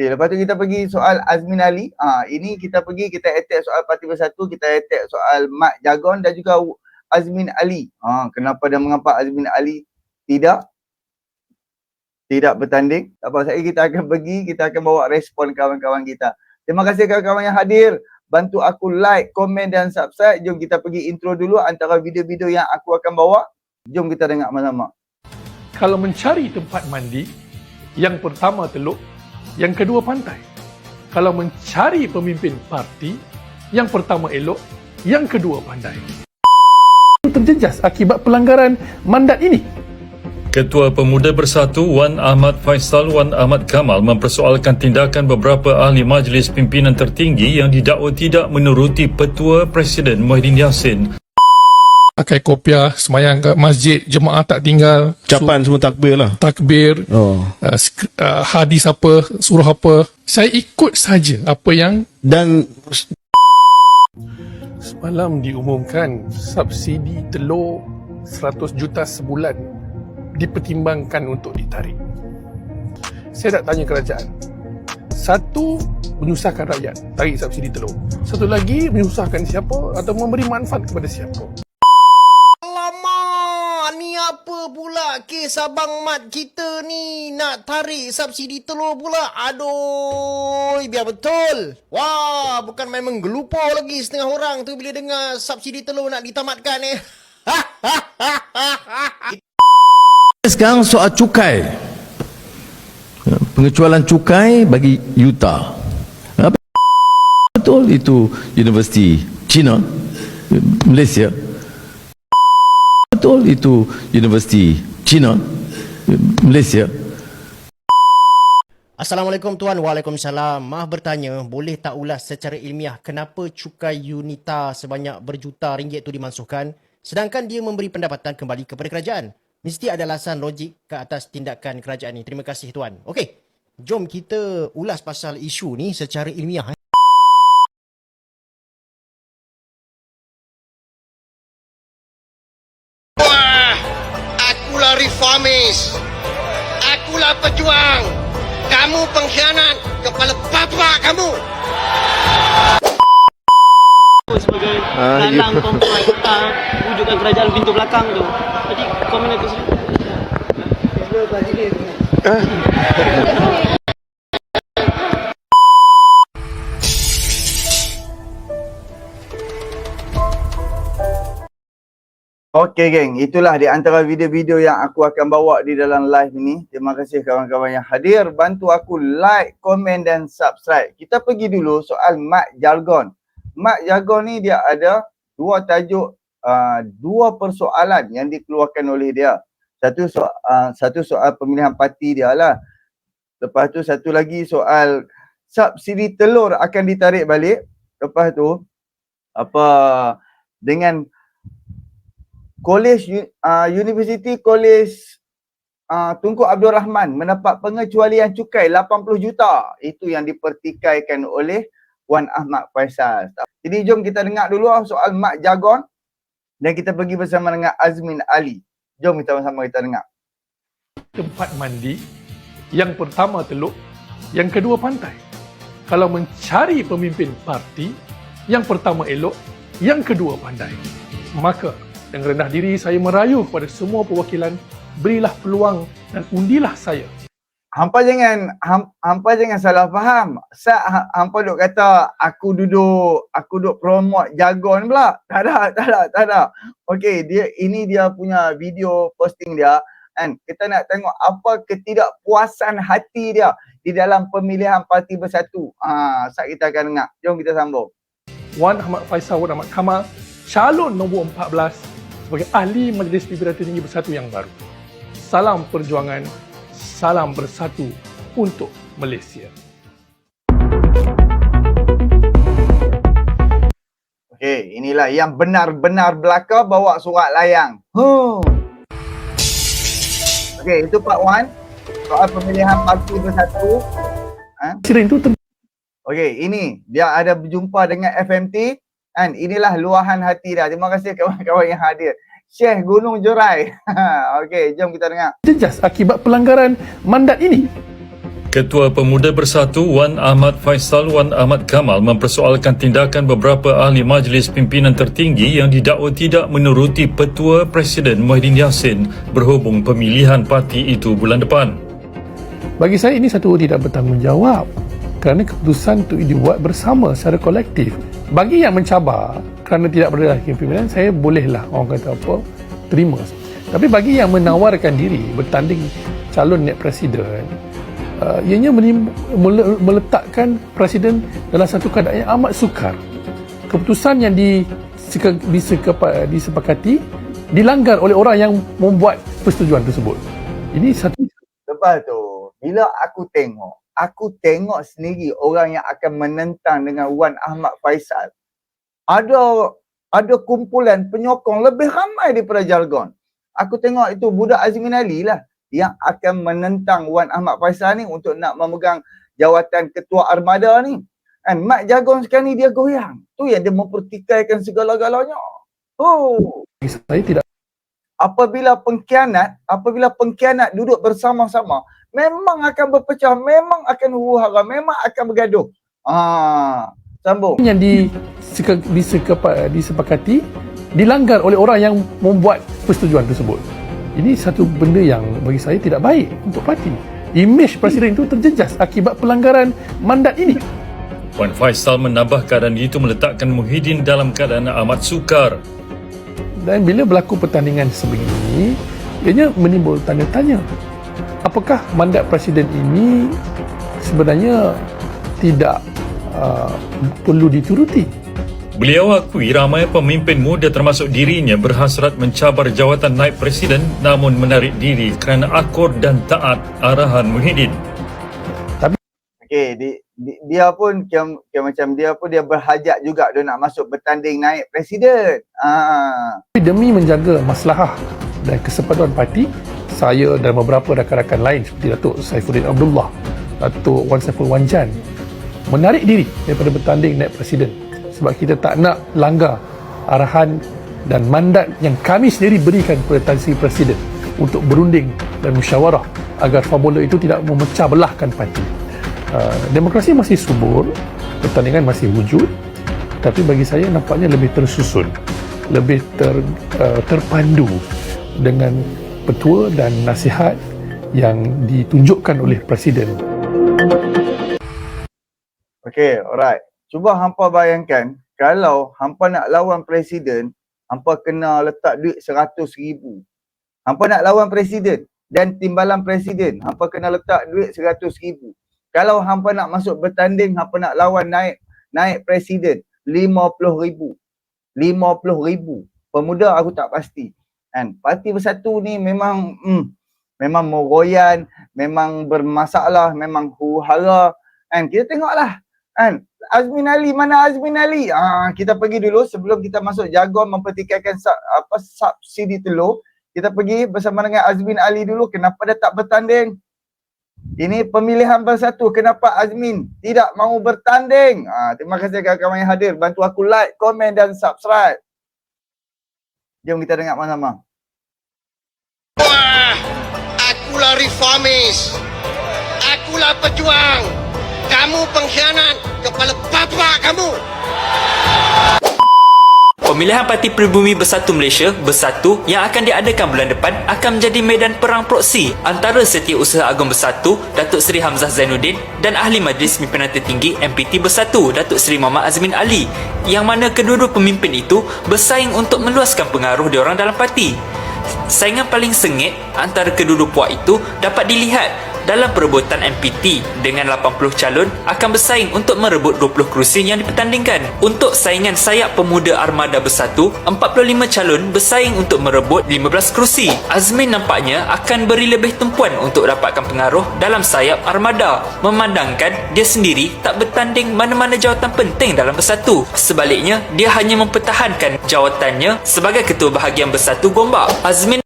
Okay, lepas tu kita pergi soal Azmin Ali. Ini kita pergi, kita attack soal Parti Bersatu, kita attack soal Mat Jagon dan juga Azmin Ali. Kenapa dan mengapa Azmin Ali tidak bertanding? Tak apa, kita akan pergi, kita akan bawa respon kawan-kawan kita. Terima kasih kawan-kawan yang hadir. Bantu aku like, komen dan subscribe. Jom kita pergi intro dulu antara video-video yang aku akan bawa. Jom kita dengar sama-sama. Kalau mencari tempat mandi, yang pertama teluk, yang kedua pantai. Kalau mencari pemimpin parti, yang pertama elok, yang kedua pandai. Terjejas akibat pelanggaran mandat ini. Ketua Pemuda Bersatu Wan Ahmad Faisal Wan Ahmad Kamal mempersoalkan tindakan beberapa ahli majlis pimpinan tertinggi yang didakwa tidak menuruti petua Presiden Muhyiddin Yassin. Pakai kopiah, semayang kat masjid, jemaah tak tinggal. Ucapan semua takbir lah. Takbir, hadis apa, surah apa. Saya ikut saja apa yang... Dan semalam diumumkan subsidi telur 100 juta sebulan dipertimbangkan untuk ditarik. Saya nak tanya kerajaan. Satu, menyusahkan rakyat, tarik subsidi telur. Satu lagi, menyusahkan siapa atau memberi manfaat kepada siapa. Alamak, ni apa pula kes abang mat kita ni nak tarik subsidi telur pula. Aduh, biar betul. Wah, bukan main menggelupur lagi setengah orang tu bila dengar subsidi telur nak ditamatkan ni. Sekarang soal cukai. Pengecualian cukai bagi yuta. Betul itu Universiti China, Malaysia. Betul itu Universiti China, Malaysia. Assalamualaikum tuan. Waalaikumsalam. Maaf bertanya, boleh tak ulas secara ilmiah kenapa cukai UNITA sebanyak berjuta ringgit itu dimansuhkan sedangkan dia memberi pendapatan kembali kepada kerajaan? Mesti ada alasan logik ke atas tindakan kerajaan ni. Terima kasih tuan. Okey, jom kita ulas pasal isu ni secara ilmiah. Wah, akulah reformis. Akulah pejuang. Kamu pengkhianat. Kepala bapak kamu. Sebagai dalang pemerintah wujudkan kerajaan pintu belakang tu. Jadi komen aku sini. Okey geng, itulah di antara video-video yang aku akan bawa di dalam live ini. Terima kasih kawan-kawan yang hadir. Bantu aku like, komen dan subscribe. Kita pergi dulu soal Mat Jagon. Mat Jagon ni dia ada dua tajuk, dua persoalan yang dikeluarkan oleh dia. Satu soal pemilihan parti dia lah. Lepas tu satu lagi soal subsidi telur akan ditarik balik. Lepas tu dengan Universiti Kolej Tunku Abdul Rahman mendapat pengecualian cukai 80 juta. Itu yang dipertikaikan oleh Wan Ahmad Faisal. Jadi jom kita dengar dulu soal Mat Jagon dan kita pergi bersama dengan Azmin Ali. Jom kita sama-sama kita dengar. Tempat mandi, yang pertama teluk, yang kedua pantai. Kalau mencari pemimpin parti, yang pertama elok, yang kedua pandai. Maka dengan rendah diri saya merayu kepada semua perwakilan, berilah peluang dan undilah saya. Hampa jangan salah faham. Hampa duk kata aku duduk promote Jagon pula. Tak ada. Okey, ini dia punya video posting dia kan. Kita nak tengok apa ketidakpuasan hati dia di dalam pemilihan Parti Bersatu. Saat kita akan dengar. Jom kita sambung. Wan Ahmad Faisal Wan Ahmad Kamal, calon nombor 14 sebagai ahli Majlis Pimpinan Tertinggi Bersatu yang baru. Salam perjuangan, salam bersatu untuk Malaysia. Okey, inilah yang benar-benar belaka bawa surat layang. Okey, itu part 1. Soal pemilihan Parti Bersatu. Okey, ini dia ada berjumpa dengan FMT kan. Inilah luahan hati dia. Terima kasih kawan-kawan yang hadir. Syekh Gunung Jorai. Okey, jom kita dengar. Terjejas akibat pelanggaran mandat ini. Ketua Pemuda Bersatu Wan Ahmad Faisal Wan Ahmad Kamal mempersoalkan tindakan beberapa ahli majlis pimpinan tertinggi yang didakwa tidak menuruti petua Presiden Muhyiddin Yassin berhubung pemilihan parti itu bulan depan. Bagi saya ini satu tidak bertanggungjawab kerana keputusan itu dibuat bersama secara kolektif. Bagi yang mencabar kerana tidak berada dalam kepimpinan, saya bolehlah orang kata apa, terima. Tapi bagi yang menawarkan diri bertanding calon naib presiden, ianya meletakkan presiden dalam satu keadaan yang amat sukar. Keputusan yang disepakati dilanggar oleh orang yang membuat persetujuan tersebut. Ini satu. Lepas tu, bila aku tengok sendiri orang yang akan menentang dengan Wan Ahmad Faisal. Ada kumpulan penyokong lebih ramai daripada jargon. Aku tengok itu budak Azmin Ali lah yang akan menentang Wan Ahmad Faisal ni untuk nak memegang jawatan ketua armada ni. Kan Mat Jargon sekarang ni dia goyang. Tu yang dia mempertikaikan segala-galanya. Oh, Saya tidak. apabila pengkhianat duduk bersama-sama, memang akan berpecah, memang akan huru-hara, memang akan bergaduh. Sambung. Yang disepakati dilanggar oleh orang yang membuat persetujuan tersebut. Ini satu benda yang bagi saya tidak baik untuk parti. Imej presiden itu terjejas akibat pelanggaran mandat ini. Wan Faisal menambah keadaan itu meletakkan Muhyiddin dalam keadaan amat sukar. Dan bila berlaku pertandingan sebegini, ianya menimbul tanda tanya. Apakah mandat presiden ini sebenarnya tidak perlu dituruti? Beliau akui ramai pemimpin muda termasuk dirinya berhasrat mencabar jawatan naib presiden namun menarik diri kerana akur dan taat arahan Muhyiddin. Okey, dia pun macam dia pun dia berhajat juga dia nak masuk bertanding naik presiden. Demi menjaga maslahah dan kesempatan parti, saya dan beberapa rakan-rakan lain seperti Datuk Saifuddin Abdullah, Datuk Wan Saiful Wanjan menarik diri daripada bertanding naib presiden sebab kita tak nak langgar arahan dan mandat yang kami sendiri berikan kepada Tan Sri Presiden untuk berunding dan musyawarah agar formula itu tidak memecah belahkan parti. Demokrasi masih subur, pertandingan masih wujud, tapi bagi saya nampaknya lebih tersusun, lebih terpandu dengan petua dan nasihat yang ditunjukkan oleh Presiden. Okey, alright. Cuba hampa bayangkan kalau hampa nak lawan presiden, hampa kena letak duit 100,000. Hampa nak lawan presiden dan timbalan presiden, hampa kena letak duit 100,000. Kalau hampa nak masuk bertanding, hampa nak lawan naik presiden, 50,000. 50,000. Pemuda aku tak pasti. Kan? Parti Bersatu ni memang meroyan, memang bermasalah, memang huru-hara. Kan? Kita tengoklah. Kan? Azmin Ali, mana Azmin Ali? Kita pergi dulu sebelum kita masuk jargon mempertikaikan subsidi telur. Kita pergi bersama dengan Azmin Ali dulu. Kenapa dia tak bertanding? Ini pemilihan bersatu. Kenapa Azmin tidak mahu bertanding? Terima kasih kawan-kawan yang hadir. Bantu aku like, komen dan subscribe. Jom kita dengar sama-sama. Wah, akulah reformis. Akulah pejuang. Kamu pengkhianat, kepala bapa kamu. Pemilihan Parti Pribumi Bersatu Malaysia Bersatu yang akan diadakan bulan depan akan menjadi medan perang proksi antara Setiausaha Agung Bersatu Datuk Seri Hamzah Zainuddin dan Ahli Majlis Pimpinan Tertinggi MPT Bersatu Datuk Seri Muhammad Azmin Ali, yang mana kedua-dua pemimpin itu bersaing untuk meluaskan pengaruh diorang dalam parti. Saingan paling sengit antara kedua-dua puak itu dapat dilihat dalam perebutan MPT dengan 80 calon akan bersaing untuk merebut 20 kerusi yang dipertandingkan. Untuk saingan sayap pemuda Armada Bersatu, 45 calon bersaing untuk merebut 15 kerusi. Azmin nampaknya akan beri lebih tumpuan untuk dapatkan pengaruh dalam sayap Armada, memandangkan dia sendiri tak bertanding mana-mana jawatan penting dalam Bersatu. Sebaliknya, dia hanya mempertahankan jawatannya sebagai Ketua Bahagian Bersatu Gombak. Azmin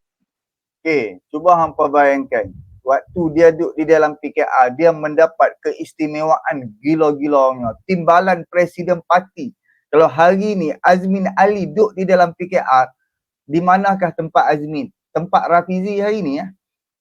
Okey, cuba hampa bayangkan. Waktu dia duduk di dalam PKR, dia mendapat keistimewaan gila-gilanya. Timbalan presiden parti. Kalau hari ni Azmin Ali duduk di dalam PKR, di manakah tempat Azmin? Tempat Rafizi hari ni ya?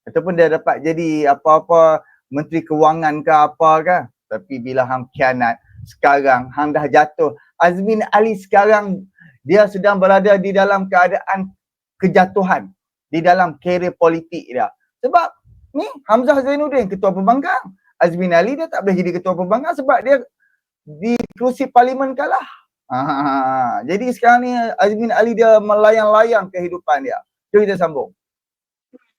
Ataupun dia dapat jadi apa-apa Menteri Kewangan ke apa ke. Tapi bila hang khianat, sekarang hang dah jatuh. Azmin Ali sekarang dia sedang berada di dalam keadaan kejatuhan di dalam kerjaya politik dia. Sebab ni Hamzah Zainuddin ketua pembangkang. Azmin Ali dia tak boleh jadi ketua pembangkang sebab dia di kerusi parlimen kalah. Jadi sekarang ni Azmin Ali dia melayang-layang kehidupan dia. Jom kita sambung.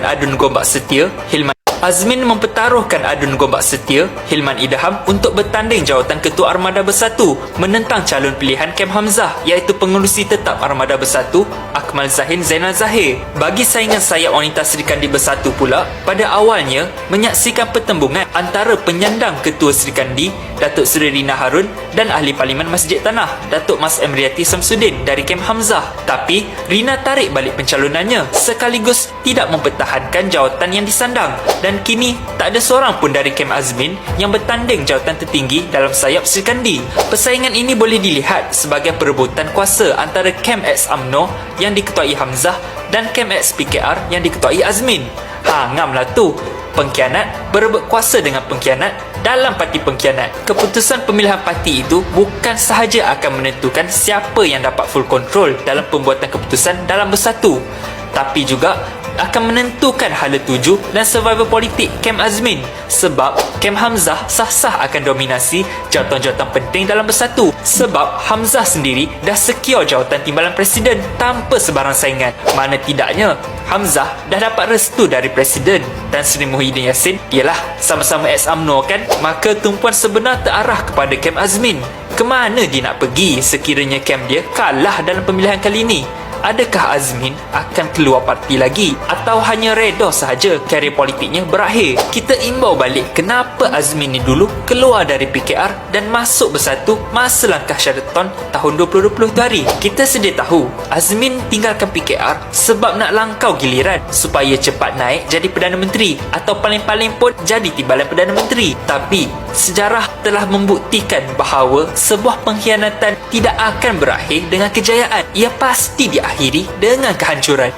Adun Gombak Setia, Hilman Azmin mempertaruhkan adun Gombak Setia, Hilman Idham untuk bertanding jawatan Ketua Armada Bersatu menentang calon pilihan Kem Hamzah iaitu pengerusi tetap Armada Bersatu Akmal Zahin Zainal Zahir. Bagi saingan sayap wanita Serikandi Bersatu pula, pada awalnya menyaksikan pertembungan antara penyandang Ketua Serikandi Datuk Seri Rina Harun dan Ahli Parlimen Masjid Tanah Datuk Mas Emriati Samsudin dari Kem Hamzah. Tapi Rina tarik balik pencalonannya sekaligus tidak mempertahankan jawatan yang disandang dan kini tak ada seorang pun dari Kem Azmin yang bertanding jawatan tertinggi dalam sayap Serikandi. Persaingan ini boleh dilihat sebagai perebutan kuasa antara Kem X UMNO yang diketuai Hamzah dan Kem X PKR yang diketuai Azmin. Ngamlah tu, pengkhianat berebut kuasa dengan pengkhianat dalam parti pengkhianat. Keputusan pemilihan parti itu bukan sahaja akan menentukan siapa yang dapat full control dalam pembuatan keputusan dalam Bersatu, tapi juga akan menentukan hala tuju dan survival politik Kem Azmin sebab Kem Hamzah sah-sah akan dominasi jawatan-jawatan penting dalam Bersatu sebab Hamzah sendiri dah secure jawatan timbalan Presiden tanpa sebarang saingan. Mana tidaknya Hamzah dah dapat restu dari Presiden dan Seri Muhyiddin Yassin ialah sama-sama ex-UMNO kan, maka tumpuan sebenar terarah kepada Kem Azmin. Kemana dia nak pergi sekiranya Kem dia kalah dalam pemilihan kali ini? Adakah Azmin akan keluar parti lagi atau hanya reda sahaja karier politiknya berakhir? Kita imbau balik kenapa Azmin ni dulu keluar dari PKR dan masuk Bersatu masa langkah Sheraton tahun 2020 tu hari. Kita sedia tahu Azmin tinggalkan PKR sebab nak langkau giliran supaya cepat naik jadi Perdana Menteri atau paling-paling pun jadi Timbalan Perdana Menteri. Tapi sejarah telah membuktikan bahawa sebuah pengkhianatan tidak akan berakhir dengan kejayaan. Ia pasti diakhiri dengan kehancuran.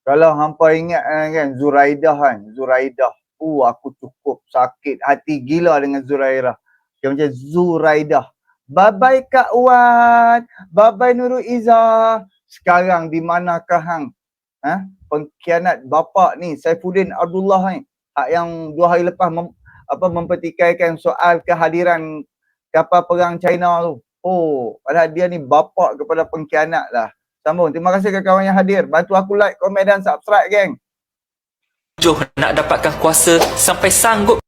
Kalau hampa ingat kan Zuraidah. Aku cukup sakit hati gila dengan Zuraidah. Dia macam Zuraidah. Bye-bye Kak Wan. Bye-bye Nurul Izzah. Sekarang di manakah hang? Pengkhianat bapak ni Saifuddin Abdullah ni. Hak yang 2 hari lepas mempertikaikan soal kehadiran kapal perang China tu. Padahal dia ni bapak kepada pengkhianat lah. Sambung. Terima kasih kawan-kawan yang hadir. Bantu aku like, komen dan subscribe geng. Gelojoh nak dapatkan kuasa sampai sanggup.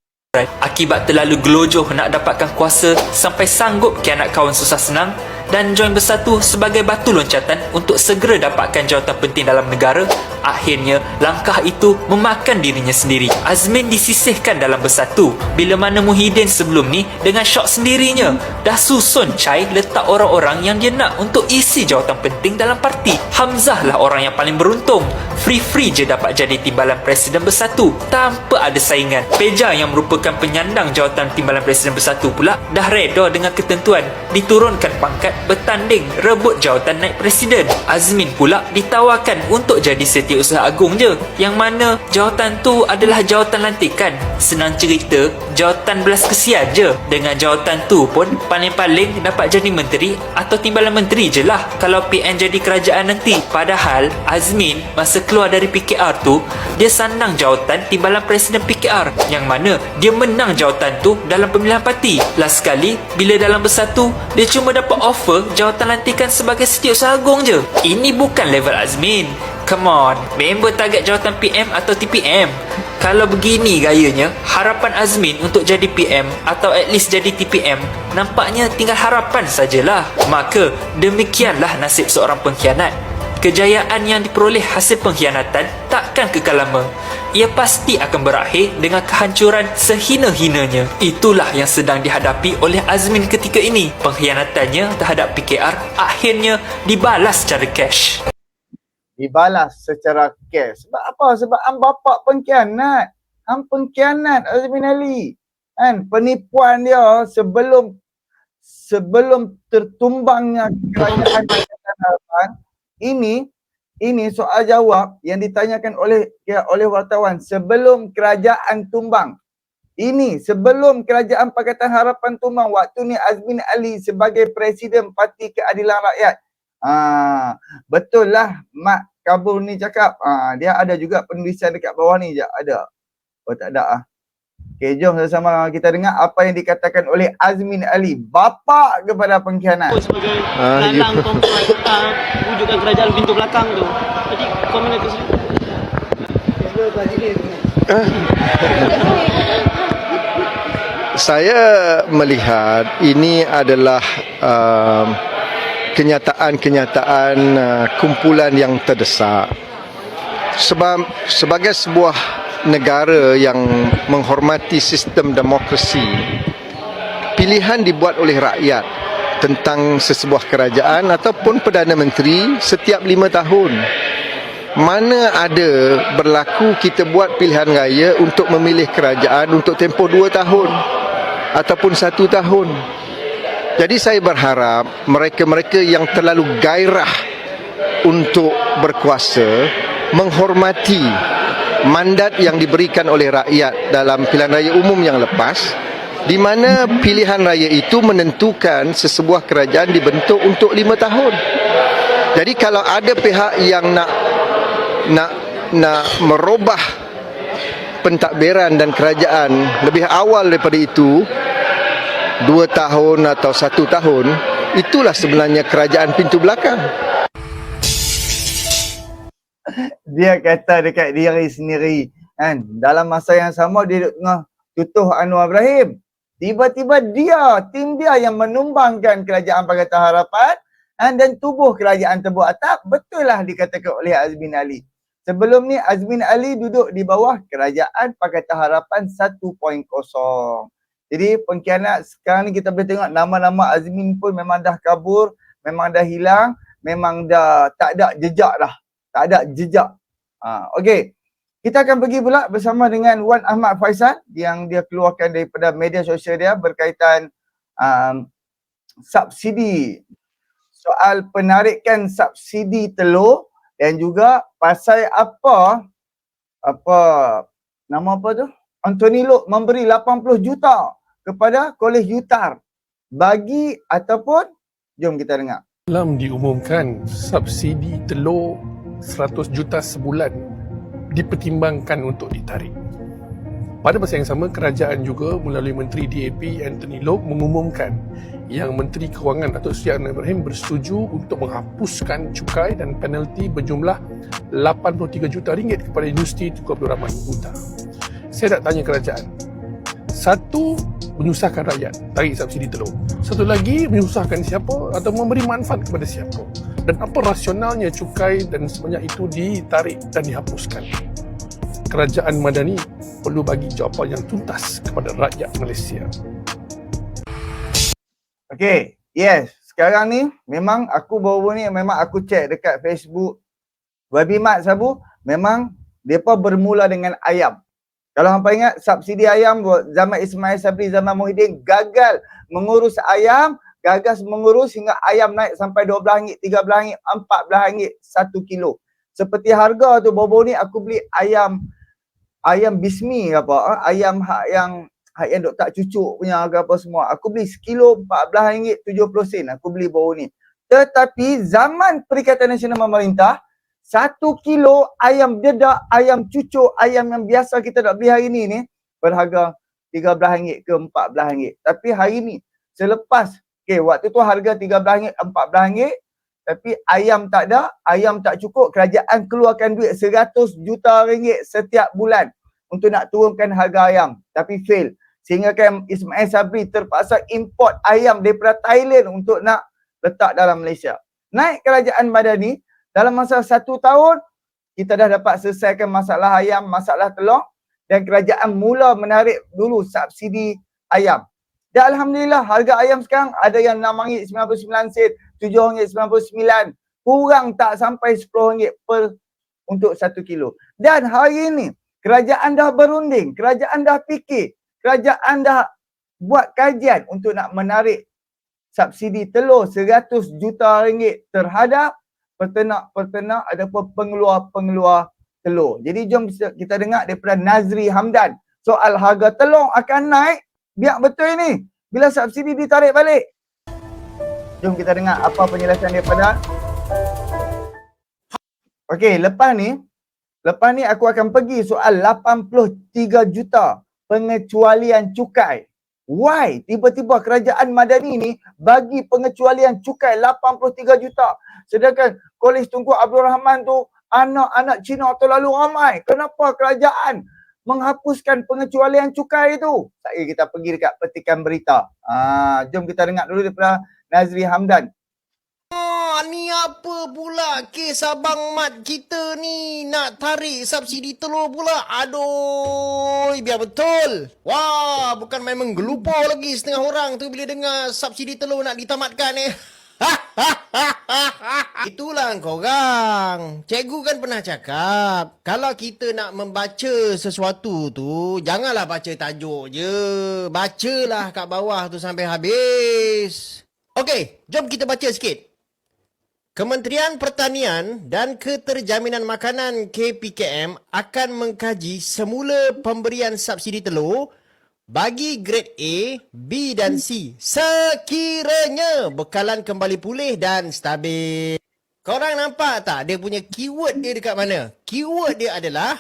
Akibat terlalu gelojoh nak dapatkan kuasa sampai sanggup khianat kawan susah senang dan join Bersatu sebagai batu loncatan untuk segera dapatkan jawatan penting dalam negara, akhirnya langkah itu memakan dirinya sendiri. Azmin disisihkan dalam Bersatu bila mana Muhyiddin sebelum ni dengan syok sendirinya dah susun cai letak orang-orang yang dia nak untuk isi jawatan penting dalam parti. Hamzah lah orang yang paling beruntung, free je dapat jadi Timbalan Presiden Bersatu tanpa ada saingan. Peja yang merupakan penyandang jawatan Timbalan Presiden Bersatu pula dah reda dengan ketentuan diturunkan pangkat bertanding rebut jawatan naib presiden. Azmin pula ditawarkan untuk jadi Setiausaha Agung je, yang mana jawatan tu adalah jawatan lantikan. Senang cerita, jawatan belas kesian je. Dengan jawatan tu pun paling-paling dapat jadi menteri atau timbalan menteri je lah kalau PN jadi kerajaan nanti. Padahal Azmin masa keluar dari PKR tu, dia sandang jawatan timbalan presiden PKR, yang mana dia menang jawatan tu dalam pemilihan parti. Last sekali bila dalam Bersatu, dia cuma dapat offer jawatan lantikan sebagai Setiausaha Agung je. Ini bukan level Azmin. Come on, member target jawatan PM atau TPM. Kalau begini gayanya, harapan Azmin untuk jadi PM atau at least jadi TPM nampaknya tinggal harapan sajalah. Maka demikianlah nasib seorang pengkhianat. Kejayaan yang diperoleh hasil pengkhianatan takkan kekal lama. Ia pasti akan berakhir dengan kehancuran sehina-hinanya. Itulah yang sedang dihadapi oleh Azmin ketika ini. Pengkhianatannya terhadap PKR akhirnya dibalas secara cash. Dibalas secara cash. Sebab apa? Sebab hang bapak pengkhianat. Hang pengkhianat Azmin Ali. Kan? Penipuan dia sebelum tertumbangnya kerajaan Harapan. Ini soal jawab yang ditanyakan oleh wartawan sebelum kerajaan tumbang. Ini sebelum Kerajaan Pakatan Harapan tumbang, waktu ni Azmin Ali sebagai Presiden Parti Keadilan Rakyat. Betul lah Mak Kabul ni cakap. Dia ada juga penulisan dekat bawah ni je. Ada. Oh tak ada. Okay, jom sama-sama kita dengar apa yang dikatakan oleh Azmin Ali, bapa kepada pengkhianat. Sebagai dalang pemberontak wujudkan kerajaan pintu belakang tu. Jadi komen itu sendiri. Saya melihat ini adalah kenyataan-kenyataan kumpulan yang terdesak. Sebab sebagai sebuah negara yang menghormati sistem demokrasi, pilihan dibuat oleh rakyat tentang sesebuah kerajaan ataupun Perdana Menteri setiap 5 tahun. Mana ada berlaku kita buat pilihan raya untuk memilih kerajaan untuk tempoh 2 tahun ataupun 1 tahun. Jadi saya berharap mereka-mereka yang terlalu gairah untuk berkuasa menghormati mandat yang diberikan oleh rakyat dalam pilihan raya umum yang lepas, di mana pilihan raya itu menentukan sesebuah kerajaan dibentuk untuk 5 tahun. Jadi kalau ada pihak yang nak merubah pentadbiran dan kerajaan lebih awal daripada itu, 2 tahun atau 1 tahun, itulah sebenarnya kerajaan pintu belakang. Dia kata dekat diri sendiri kan, dalam masa yang sama dia duduk tengah tutuh Anwar Ibrahim. Tiba-tiba tim dia yang menumbangkan Kerajaan Pakatan Harapan dan tubuh kerajaan tebuk atap. Betul lah dikatakan oleh Azmin Ali. Sebelum ni Azmin Ali duduk di bawah Kerajaan Pakatan Harapan 1.0. Jadi pengkhianat sekarang ni kita boleh tengok nama-nama Azmin pun memang dah kabur, memang dah hilang, memang dah tak ada jejak dah. Tak ada jejak. Okey. Kita akan pergi pula bersama dengan Wan Ahmad Faisal yang dia keluarkan daripada media sosial dia berkaitan subsidi. Soal penarikan subsidi telur dan juga pasal nama apa tu? Anthony Loke memberi 80 juta kepada Kolej Yutar bagi ataupun jom kita dengar. Dalam diumumkan subsidi telur 100 juta sebulan dipertimbangkan untuk ditarik. Pada masa yang sama, kerajaan juga melalui Menteri DAP Anthony Loke mengumumkan yang Menteri Kewangan Datuk Seri Anwar Ibrahim bersetuju untuk menghapuskan cukai dan penalti berjumlah 83 juta ringgit kepada industri Tunku Abdul Rahman Huta. Saya nak tanya kerajaan. Satu, menyusahkan rakyat, tarik subsidi telur. Satu lagi, menyusahkan siapa atau memberi manfaat kepada siapa. Dan apa rasionalnya cukai dan sebanyak itu ditarik dan dihapuskan. Kerajaan Madani perlu bagi jawapan yang tuntas kepada rakyat Malaysia. Okey, yes. Sekarang ni memang aku baru ni memang aku check dekat Facebook Wabimat Sabu, memang mereka bermula dengan ayam. Kalau hampa ingat subsidi ayam zaman Ismail Sabri, zaman Muhyiddin gagal mengurus ayam, gagal mengurus hingga ayam naik sampai RM12, RM13, RM14 1 kilo. Seperti harga tu baru ni aku beli ayam bismi ke apa, ayam hak yang duk tak cucuk punya ke apa semua. Aku beli sekilo RM14.70 aku beli baru ni. Tetapi zaman Perikatan Nasional Memerintah 1 kilo ayam dedak, ayam cucuk, ayam yang biasa kita nak beli hari ni berharga RM13 ke RM14. Tapi hari ni selepas waktu tu harga RM13, RM14, tapi ayam tak ada, ayam tak cukup, kerajaan keluarkan duit RM100 juta setiap bulan untuk nak turunkan harga ayam, tapi fail. Sehingga kan Ismail Sabri terpaksa import ayam daripada Thailand untuk nak letak dalam Malaysia. Naik Kerajaan Madani, dalam masa 1 tahun, kita dah dapat selesaikan masalah ayam, masalah telur, dan kerajaan mula menarik dulu subsidi ayam. Dan Alhamdulillah, harga ayam sekarang ada yang RM6.99, RM7.99, kurang tak sampai RM10 untuk 1 kilo. Dan hari ini, kerajaan dah berunding, kerajaan dah fikir, kerajaan dah buat kajian untuk nak menarik subsidi telur RM100 juta terhadap peternak-peternak ataupun pengeluar-pengeluar telur. Jadi jom kita dengar daripada Nazri Hamdan soal harga telur akan naik. Biar betul ni. Bila subsidi ditarik balik. Jom kita dengar apa penjelasan daripada. Okey, lepas ni aku akan pergi soal 83 juta pengecualian cukai. Why tiba-tiba kerajaan Madani ni bagi pengecualian cukai 83 juta. Sedangkan Kolej Tunku Abdul Rahman tu anak-anak Cina terlalu ramai. Kenapa kerajaan menghapuskan pengecualian cukai itu? Kita pergi dekat petikan berita. Jom kita dengar dulu daripada Nazri Hamdan. Ni apa pula kes Abang Mat kita ni nak tarik subsidi telur pula. Aduh, biar betul. Wah, bukan main menggelupau lagi setengah orang tu bila dengar subsidi telur nak ditamatkan Itulah korang. Cikgu kan pernah cakap, kalau kita nak membaca sesuatu tu, janganlah baca tajuk je. Bacalah kat bawah tu sampai habis. Okey, jom kita baca sikit. Kementerian Pertanian dan Keterjaminan Makanan KPKM akan mengkaji semula pemberian subsidi telur bagi grade A, B dan C sekiranya bekalan kembali pulih dan stabil. Korang nampak tak dia punya keyword dia dekat mana? Keyword dia adalah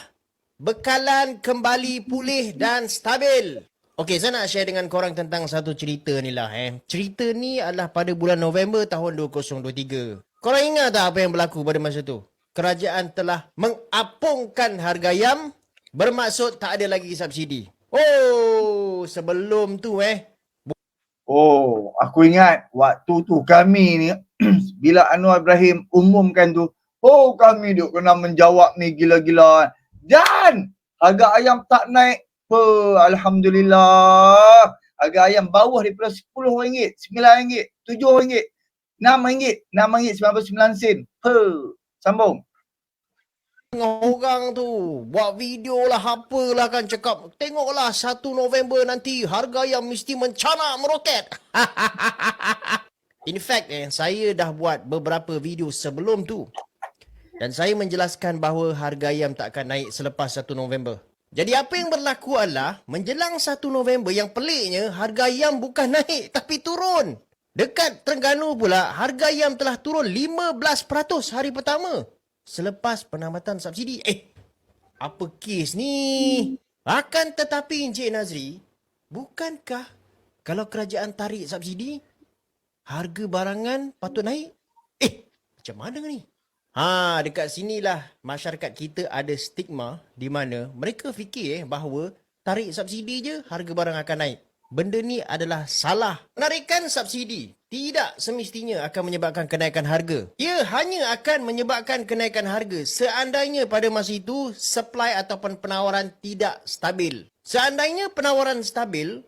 bekalan kembali pulih dan stabil. Okey, saya nak share dengan korang tentang satu cerita ni lah. Cerita ni adalah pada bulan November tahun 2023. Korang ingat tak apa yang berlaku pada masa tu? Kerajaan telah mengapungkan harga ayam, bermaksud tak ada lagi subsidi. Oh, sebelum tu Oh, aku ingat waktu tu kami ni bila Anwar Ibrahim umumkan tu, kami duk kena menjawab ni gila-gilaan. Dan harga ayam tak naik. Alhamdulillah. Harga ayam bawah daripada RM10, RM9, RM7, RM6.99. Sambung. Orang tu buat video lah apalah kan cakap, tengoklah 1 November nanti harga ayam mesti mencanak meroket. In fact saya dah buat beberapa video sebelum tu. Dan saya menjelaskan bahawa harga ayam tak akan naik selepas 1 November. Jadi apa yang berlaku adalah menjelang 1 November yang peliknya harga ayam bukan naik tapi turun. Dekat Terengganu pula, harga ayam telah turun 15% hari pertama selepas penamatan subsidi. Apa kes ni? Akan tetapi Encik Nazri, bukankah kalau kerajaan tarik subsidi, harga barangan patut naik? Macam mana ni? Dekat sinilah masyarakat kita ada stigma di mana mereka fikir bahawa tarik subsidi je harga barang akan naik. Benda ni adalah salah. Penarikan subsidi tidak semestinya akan menyebabkan kenaikan harga. Ia hanya akan menyebabkan kenaikan harga seandainya pada masa itu supply ataupun penawaran tidak stabil. Seandainya penawaran stabil,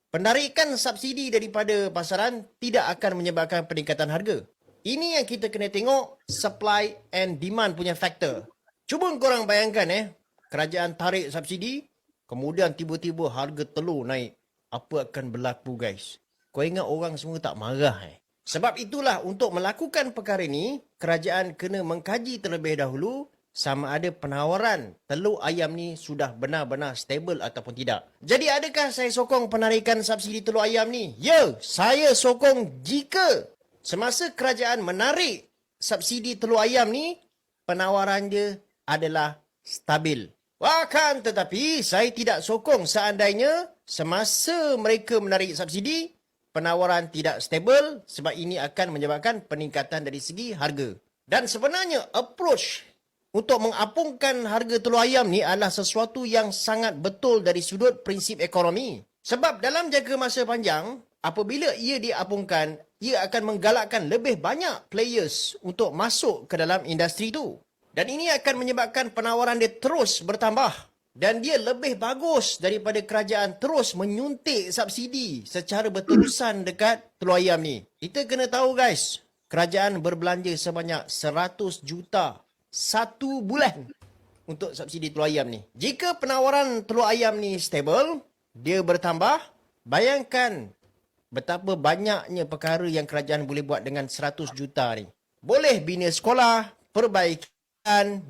penarikan subsidi daripada pasaran tidak akan menyebabkan peningkatan harga. Ini yang kita kena tengok, supply and demand punya faktor. Cuba korang bayangkan kerajaan tarik subsidi, kemudian tiba-tiba harga telur naik. Apa akan berlaku guys? Kau ingat orang semua tak marah Sebab itulah untuk melakukan perkara ini, kerajaan kena mengkaji terlebih dahulu sama ada penawaran telur ayam ni sudah benar-benar stabil ataupun tidak. Jadi adakah saya sokong penarikan subsidi telur ayam ni? Ya, saya sokong jika semasa kerajaan menarik subsidi telur ayam ni, penawaran dia adalah stabil. Akan tetapi, saya tidak sokong seandainya semasa mereka menarik subsidi, penawaran tidak stabil sebab ini akan menyebabkan peningkatan dari segi harga. Dan sebenarnya approach untuk mengapungkan harga telur ayam ni adalah sesuatu yang sangat betul dari sudut prinsip ekonomi. Sebab dalam jangka masa panjang, apabila ia diapungkan, ia akan menggalakkan lebih banyak players untuk masuk ke dalam industri itu. Dan ini akan menyebabkan penawaran dia terus bertambah. Dan dia lebih bagus daripada kerajaan terus menyuntik subsidi secara berterusan dekat telur ayam ni. Kita kena tahu guys, kerajaan berbelanja sebanyak 100 juta satu bulan untuk subsidi telur ayam ni. Jika penawaran telur ayam ni stable, dia bertambah, bayangkan betapa banyaknya perkara yang kerajaan boleh buat dengan 100 juta ni. Boleh bina sekolah, perbaiki,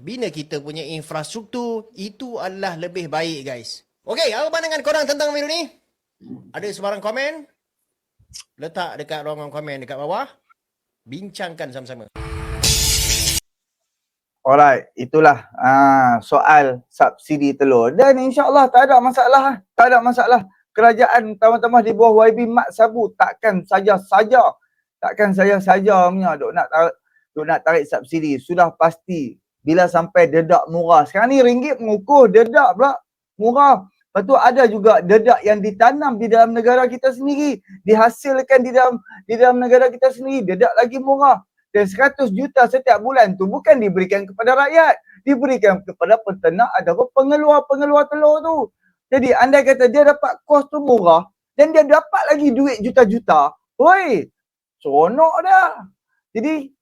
bina kita punya infrastruktur, itu adalah lebih baik guys. Okey, apa pandangan korang tentang video ni? Ada sebarang komen? Letak dekat ruangan komen dekat bawah. Bincangkan sama-sama. Alright, itulah soal subsidi telur. Dan insya-Allah tak ada masalah. Tak ada masalah. Kerajaan tambah-tambah di bawah YB Mat Sabu takkan saja-saja punya duk nak tarik subsidi. Sudah pasti bila sampai dedak murah. Sekarang ni ringgit mengukuh, dedak pula murah. Lepas tu ada juga dedak yang ditanam di dalam negara kita sendiri, dihasilkan di dalam negara kita sendiri, dedak lagi murah. Dan 100 juta setiap bulan tu bukan diberikan kepada rakyat, diberikan kepada peternak ataupun pengeluar telur tu. Jadi andai kata dia dapat kos tu murah dan dia dapat lagi duit juta-juta, woi, seronok dah. Jadi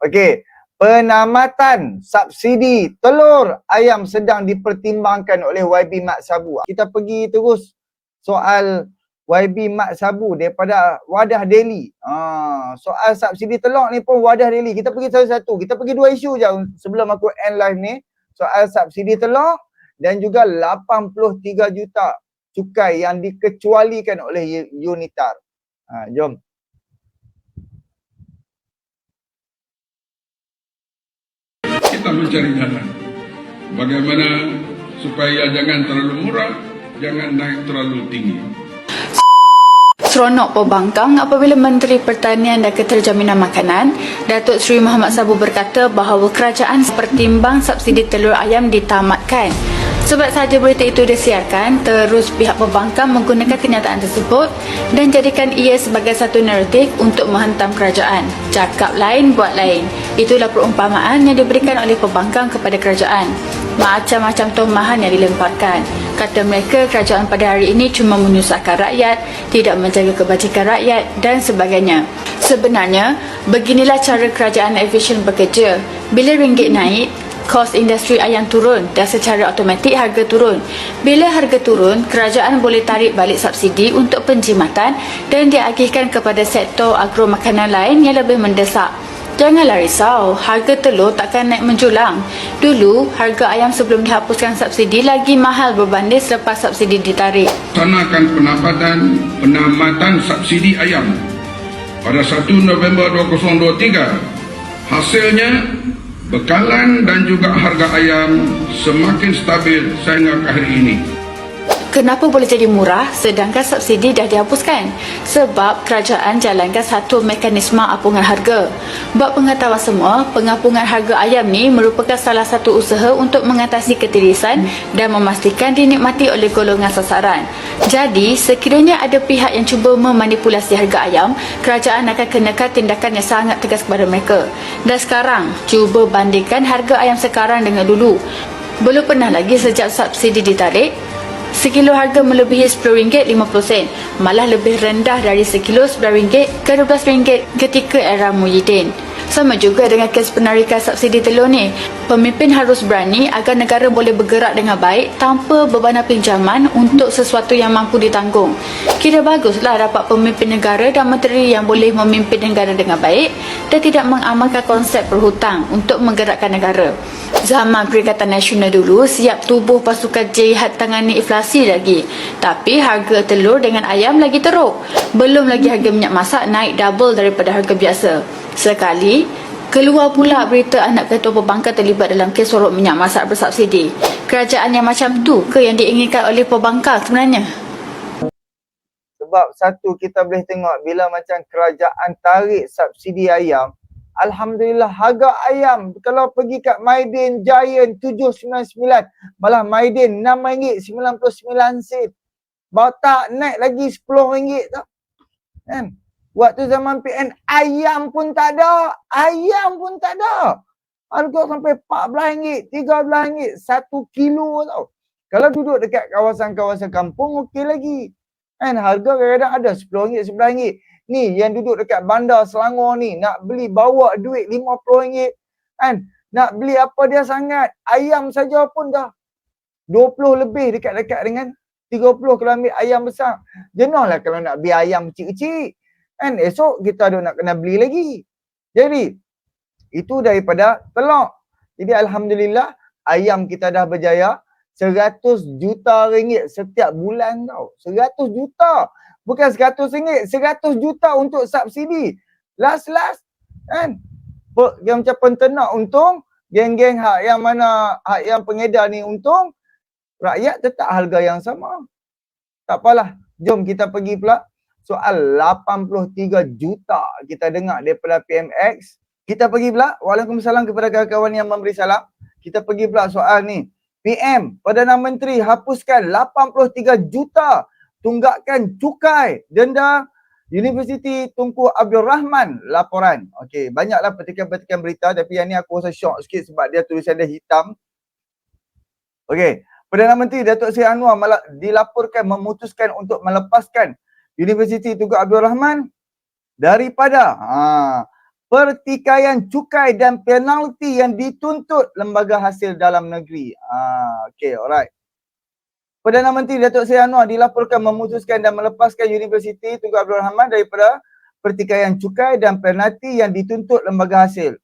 okey, penamatan subsidi telur ayam sedang dipertimbangkan oleh YB Mat Sabu. Kita pergi terus soal YB Mat Sabu daripada Wadah Daily. Soal subsidi telur ni pun Wadah Daily. Kita pergi satu-satu. Kita pergi dua isu je sebelum aku end live ni. Soal subsidi telur dan juga 83 juta cukai yang dikecualikan oleh Unitar. Jom. Kita mencari jalan bagaimana supaya jangan terlalu murah, jangan naik terlalu tinggi. Seronok pembangkang apabila Menteri Pertanian dan Keterjaminan Makanan Datuk Seri Muhammad Sabu berkata bahawa kerajaan pertimbang subsidi telur ayam ditamatkan. Sebab sahaja berita itu disiarkan, terus pihak pembangkang menggunakan kenyataan tersebut dan jadikan ia sebagai satu naratif untuk menghentam kerajaan. Cakap lain, buat lain. Itulah perumpamaan yang diberikan oleh pembangkang kepada kerajaan. Macam-macam tomahan yang dilemparkan. Kata mereka, kerajaan pada hari ini cuma menyusahkan rakyat, tidak menjaga kebajikan rakyat dan sebagainya. Sebenarnya, beginilah cara kerajaan efisien bekerja. Bila ringgit naik, kos industri ayam turun dan secara automatik harga turun. Bila harga turun, kerajaan boleh tarik balik subsidi untuk penjimatan dan diagihkan kepada sektor agro makanan lain yang lebih mendesak. Janganlah risau, harga telur takkan naik menjulang. Dulu, harga ayam sebelum dihapuskan subsidi lagi mahal berbanding selepas subsidi ditarik. Laksanakan penamatan subsidi ayam pada 1 November 2023. Hasilnya, bekalan dan juga harga ayam semakin stabil sehingga ke hari ini. Kenapa boleh jadi murah sedangkan subsidi dah dihapuskan? Sebab kerajaan jalankan satu mekanisme apungan harga. Buat pengetahuan semua, pengapungan harga ayam ni merupakan salah satu usaha untuk mengatasi ketirisan dan memastikan dinikmati oleh golongan sasaran. Jadi, sekiranya ada pihak yang cuba memanipulasi harga ayam, kerajaan akan kenakan tindakan yang sangat tegas kepada mereka. Dan sekarang, cuba bandingkan harga ayam sekarang dengan dulu. Belum pernah lagi sejak subsidi ditarik, sekilo harga melebihi RM10.50 sen, malah lebih rendah dari sekilo RM9 ke RM12 ketika era Muhyiddin. Sama juga dengan kes penarikan subsidi telur ni. Pemimpin harus berani agar negara boleh bergerak dengan baik tanpa bebanan pinjaman untuk sesuatu yang mampu ditanggung. Kira baguslah dapat pemimpin negara dan menteri yang boleh memimpin negara dengan baik dan tidak mengamalkan konsep berhutang untuk menggerakkan negara. Zaman Perikatan Nasional dulu siap tubuh pasukan jihad tangani inflasi lagi. Tapi harga telur dengan ayam lagi teruk. Belum lagi harga minyak masak naik double daripada harga biasa. Sekali, keluar pula berita anak ketua pembangkang terlibat dalam kes sorok minyak masak bersubsidi. Kerajaan yang macam tu ke yang diinginkan oleh pembangkang sebenarnya? Sebab satu, kita boleh tengok bila macam kerajaan tarik subsidi ayam, alhamdulillah harga ayam kalau pergi kat Maidin Giant 799, malah Maidin RM6.99. Batak naik lagi RM10 tau. Kan? Waktu zaman PN ayam pun tak ada. Ayam pun tak ada. Harga sampai RM14, RM13, 1 kilo tau. Kalau duduk dekat kawasan-kawasan kampung okey lagi. Kan harga kadang-kadang ada RM10, RM11. Ni yang duduk dekat bandar Selangor ni nak beli bawa duit RM50. Kan? Nak beli apa dia sangat. Ayam saja pun dah 20 lebih dekat-dekat dengan 30 kalau ambil ayam besar. Jenuhlah kalau nak beli ayam kecil-kecil. Kan esok kita ada nak kena beli lagi. Jadi itu daripada telur. Jadi alhamdulillah ayam kita dah berjaya. 100 juta ringgit setiap bulan tau. 100 juta. Bukan 100 ringgit, 100 juta untuk subsidi. Last kan. Yang macam penternak untung, geng-geng hak yang mana, hak yang pengedar ni untung, rakyat tetap harga yang sama. Tak apalah, jom kita pergi pula. Soal 83 juta kita dengar daripada PMX. Kita pergi pula, waalaikumsalam kepada kawan-kawan yang memberi salam. Kita pergi pula soal ni. PM, Perdana Menteri hapuskan 83 juta tunggakan cukai denda Universiti Tunku Abdul Rahman laporan. Okey, banyaklah petikan-petikan berita tapi yang ni aku rasa syok sikit sebab dia tulisan dia hitam. Okey, Perdana Menteri Datuk Seri Anwar dilaporkan memutuskan untuk melepaskan Universiti Tunku Abdul Rahman daripada pertikaian cukai dan penalti yang dituntut lembaga hasil dalam negeri. Okey, alright. Perdana Menteri Datuk Seri Anwar dilaporkan memutuskan dan melepaskan Universiti Tunku Abdul Rahman daripada pertikaian cukai dan penalti yang dituntut lembaga hasil.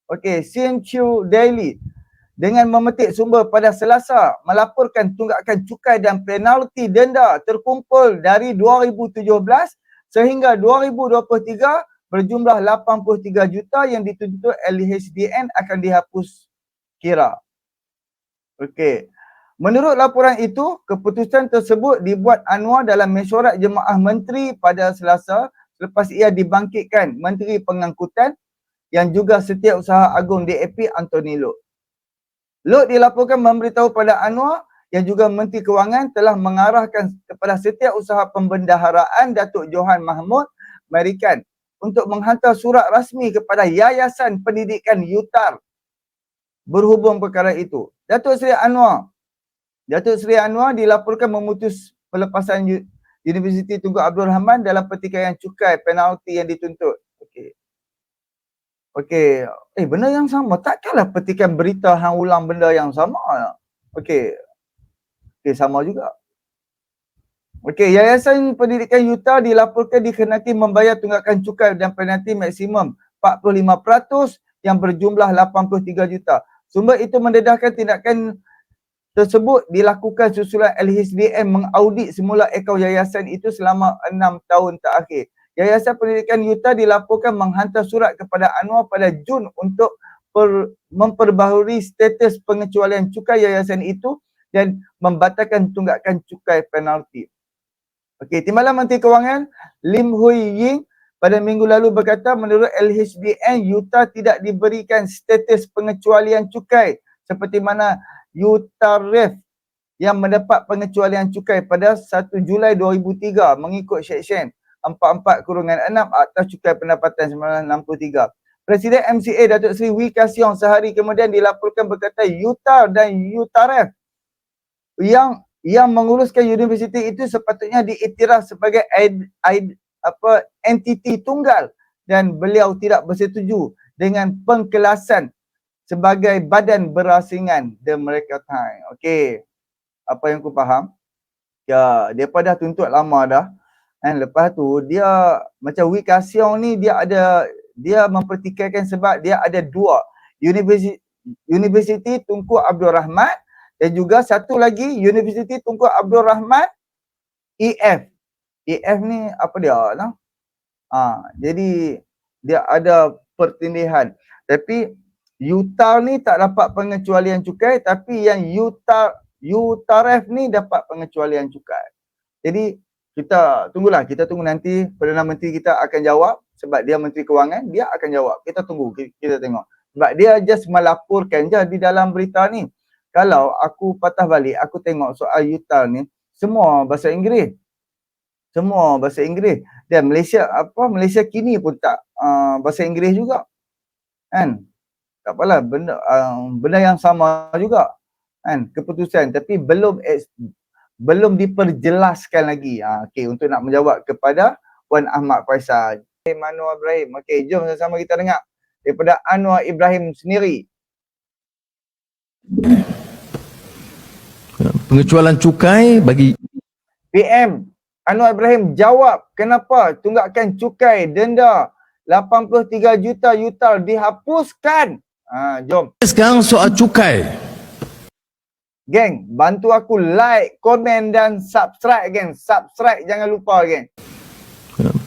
Okey, Sinchu Daily dengan memetik sumber pada Selasa melaporkan tunggakan cukai dan penalti denda terkumpul dari 2017 sehingga 2023 berjumlah 83 juta yang dituntut LHDN akan dihapus kira. Okey. Menurut laporan itu, keputusan tersebut dibuat Anwar dalam mesyuarat Jemaah Menteri pada Selasa selepas ia dibangkitkan Menteri Pengangkutan yang juga Setiausaha Agung DAP Anthony Loke. Loke dilaporkan memberitahu pada Anwar yang juga Menteri Kewangan telah mengarahkan kepada Setiausaha Pembendaharaan Datuk Johan Mahmud Merikan untuk menghantar surat rasmi kepada Yayasan Pendidikan UTAR berhubung perkara itu. Datuk Seri Anwar dilaporkan memutus pelepasan Universiti Tunku Abdul Rahman dalam pertikaian cukai penalti yang dituntut. Okey. Benda yang sama. Takkanlah petikan berita hang ulang benda yang sama. Okey, sama juga. Okey, Yayasan Pendidikan UTAR dilaporkan dikenaki membayar tunggakan cukai dan penalti maksimum 45% yang berjumlah 83 juta. Sumber itu mendedahkan tindakan tersebut dilakukan susulan LHDN mengaudit semula akaun yayasan itu selama 6 tahun terakhir. Yayasan Pendidikan UTAR dilaporkan menghantar surat kepada Anwar pada Jun untuk memperbaharui status pengecualian cukai yayasan itu dan membatalkan tunggakan cukai penalti. Okey, Timbalan Menteri Kewangan Lim Hui Ying pada minggu lalu berkata menurut LHDN UTAR tidak diberikan status pengecualian cukai seperti mana UTAREF yang mendapat pengecualian cukai pada 1 Julai 2003 mengikut Seksyen 44/6 Akta Cukai Pendapatan 1963. Presiden MCA Datuk Seri Wee Ka Siong sehari kemudian dilaporkan berkata UTAR dan UTAREF yang menguruskan universiti itu sepatutnya diiktiraf sebagai entiti tunggal dan beliau tidak bersetuju dengan pengkelasan sebagai badan berasingan the Mercantile. Okey. Apa yang aku faham? Ya, depa dah tuntut lama dah. Dan lepas tu dia macam Wee Ka Siong ni dia mempertikaikan sebab dia ada dua Universiti Tunku Abdul Rahman dan juga satu lagi Universiti Tunku Abdul Rahman EF. EF ni apa dia lah? Jadi dia ada pertindihan. Tapi UTAR ni tak dapat pengecualian cukai tapi yang UTAREF ni dapat pengecualian cukai. Jadi kita tunggu nanti Perdana Menteri kita akan jawab sebab dia Menteri Kewangan, dia akan jawab. Kita tunggu, kita tengok. Sebab dia just melaporkan je di dalam berita ni. Kalau aku patah balik, aku tengok soal UTAR ni, semua bahasa Inggeris. Semua bahasa Inggeris. Dan Malaysia kini pun tak bahasa Inggeris juga. Kan? Tak apalah, benda yang sama juga. Kan? Keputusan. Tapi belum diperjelaskan lagi. Okey, untuk nak menjawab kepada Wan Ahmad Faisal. Anwar Ibrahim. Okey, jom sama-sama kita dengar daripada Anwar Ibrahim sendiri. Pengecualian cukai bagi PM Anwar Ibrahim jawab kenapa tunggakan cukai denda 83 juta UTAR dihapuskan. Jom. sekarang soal cukai. Geng, bantu aku like, komen dan subscribe geng. Subscribe jangan lupa geng.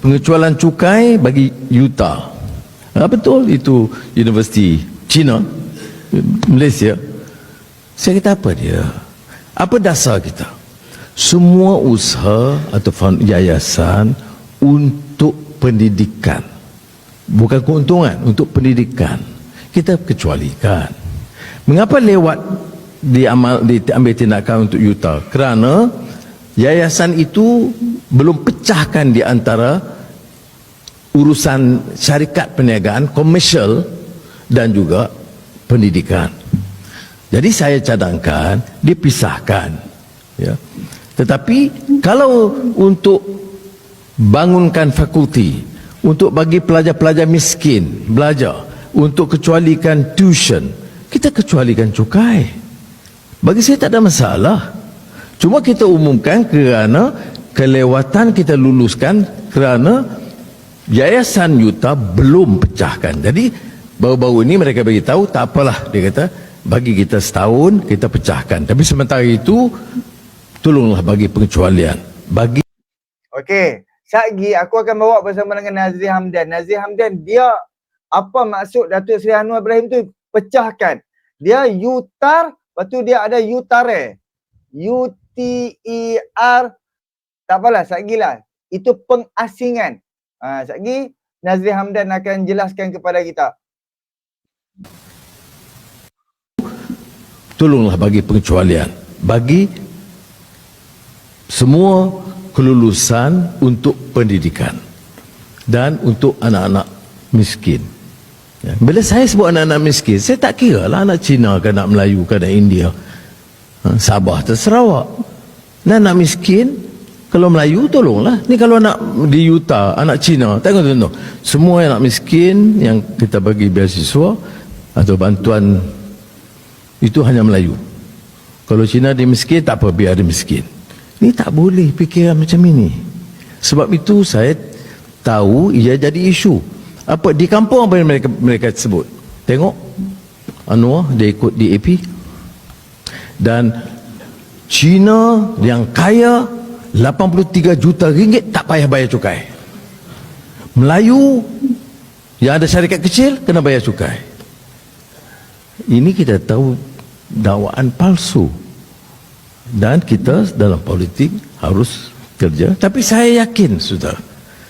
pengecualian cukai bagi Utah. Betul itu Universiti China, Malaysia. Saya kata apa dia? Apa dasar kita? Semua usaha atau yayasan untuk pendidikan, bukan keuntungan, untuk pendidikan, kita kecualikan. Mengapa lewat diambil tindakan untuk Utah? Kerana yayasan itu belum pecahkan di antara urusan syarikat perniagaan, komersial dan juga pendidikan. Jadi saya cadangkan dipisahkan, ya. Tetapi kalau untuk bangunkan fakulti, untuk bagi pelajar-pelajar miskin belajar, untuk kecualikan tuition, kita kecualikan cukai. Bagi saya tak ada masalah. Cuma kita umumkan kerana kelewatan kita luluskan kerana Yayasan Utah belum pecahkan. Jadi baru-baru ini mereka bagi tahu, tak apalah, dia kata bagi kita setahun kita pecahkan. Tapi sementara itu tolonglah bagi pengecualian. Bagi Okey, sekejap aku akan bawa bersama dengan Nazri Hamdan. Nazri Hamdan, dia apa maksud Datuk Seri Anwar Ibrahim tu pecahkan? Dia Utah, lepas tu dia ada Utare. UTER, tak apalah, sekejap lah. Itu pengasingan. Sekejap Nazri Hamdan akan jelaskan kepada kita. tolonglah bagi pengecualian. Bagi semua kelulusan untuk pendidikan dan untuk anak-anak miskin. Ya. Bila saya sebut anak-anak miskin, saya tak kira lah anak Cina ke anak Melayu ke anak India, Sabah atau Sarawak. Dan anak miskin, kalau Melayu tolonglah. Ni kalau anak di Utah, anak Cina, tengok semua anak miskin yang kita bagi beasiswa atau bantuan itu hanya Melayu. Kalau Cina dia miskin, tak apa, biar dia miskin. Ni tak boleh fikiran macam ini. Sebab itu saya tahu ia jadi isu. Apa di kampung apa yang mereka sebut? Tengok Anwar dia ikut DAP. Dan Cina yang kaya 83 juta ringgit tak payah bayar cukai. Melayu yang ada syarikat kecil kena bayar cukai. Ini kita tahu dakwaan palsu. Dan kita dalam politik harus kerja. Tapi saya yakin, saudara,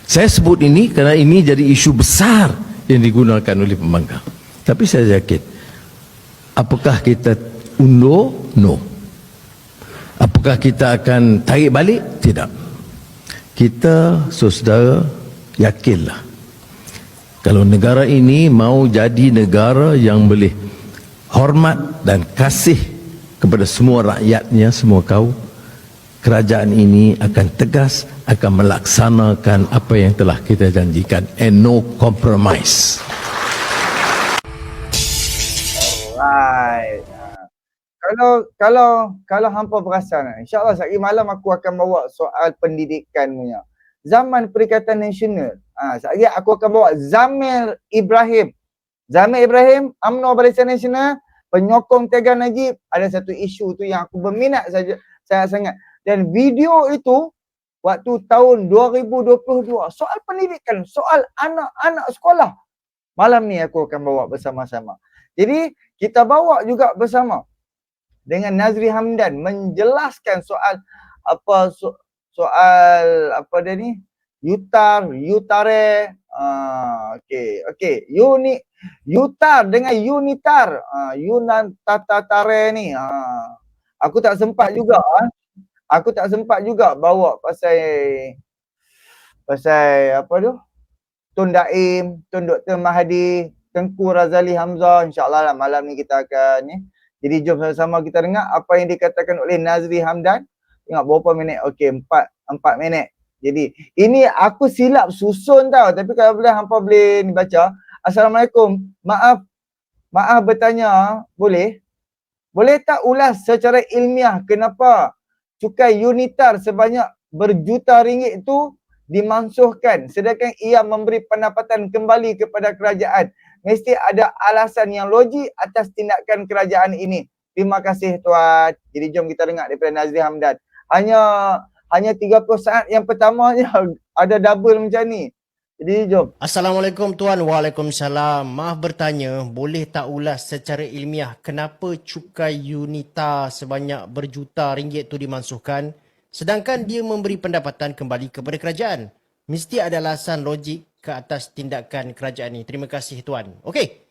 saya sebut ini kerana ini jadi isu besar yang digunakan oleh pembangkang. Tapi saya yakin, apakah kita undur? No. Apakah kita akan tarik balik? Tidak. Kita, saudara, yakinlah, kalau negara ini mau jadi negara yang boleh hormat dan kasih kepada semua rakyatnya, semua kaum, kerajaan ini akan tegas, akan melaksanakan apa yang telah kita janjikan, and no compromise. Alright. Kalau hampa perasan, insyaAllah sekali malam aku akan bawa soal pendidikan punya. Zaman Perikatan Nasional. Sekali aku akan bawa Zamir Ibrahim. Zamir Ibrahim, UMNO Barisan Nasional, penyokong Tiaga Najib. Ada satu isu tu yang aku berminat saja, sangat-sangat. Dan video itu waktu tahun 2022, soal pendidikan, soal anak-anak sekolah. Malam ni aku akan bawa bersama-sama. Jadi kita bawa juga bersama dengan Nazri Hamdan menjelaskan soal apa soal apa dia ni? Utare. Okey. Utar dengan Unitar. Yunan Tatatare ni. Aku tak sempat juga. Aku tak sempat juga bawa pasal apa tu? Tun Daim, Tun Dr. Mahathir, Tengku Razali Hamzah. InsyaAllah lah malam ni kita akan ni. Jadi jom sama-sama kita dengar apa yang dikatakan oleh Nazri Hamdan. Tengok berapa minit? Okey, 4 minit. Jadi ini aku silap susun tau. Tapi kalau boleh hampa boleh baca. Assalamualaikum. Maaf bertanya, boleh? Boleh tak ulas secara ilmiah kenapa cukai Unitar sebanyak berjuta ringgit itu dimansuhkan sedangkan ia memberi pendapatan kembali kepada kerajaan? Mesti ada alasan yang logik atas tindakan kerajaan ini. Terima kasih Tuan. Jadi jom kita dengar daripada Nazri Hamdan. Hanya 30 saat yang pertamanya ada double macam ni. Jadi jom. Assalamualaikum Tuan. Waalaikumsalam. Maaf bertanya, boleh tak ulas secara ilmiah kenapa cukai UNITA sebanyak berjuta ringgit tu dimansuhkan sedangkan dia memberi pendapatan kembali kepada kerajaan? Mesti ada alasan logik ke atas tindakan kerajaan ni. Terima kasih Tuan. Okey,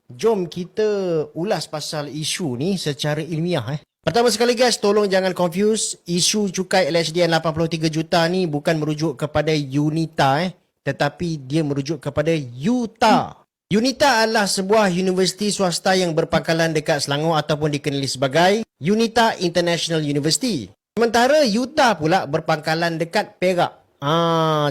jom kita ulas pasal isu ni secara ilmiah. Pertama sekali guys, tolong jangan confuse. Isu cukai LHDN 83 juta ni bukan merujuk kepada UNITA tetapi dia merujuk kepada UTA. UNITA adalah sebuah universiti swasta yang berpangkalan dekat Selangor ataupun dikenali sebagai UNITA International University. Sementara UTA pula berpangkalan dekat Perak.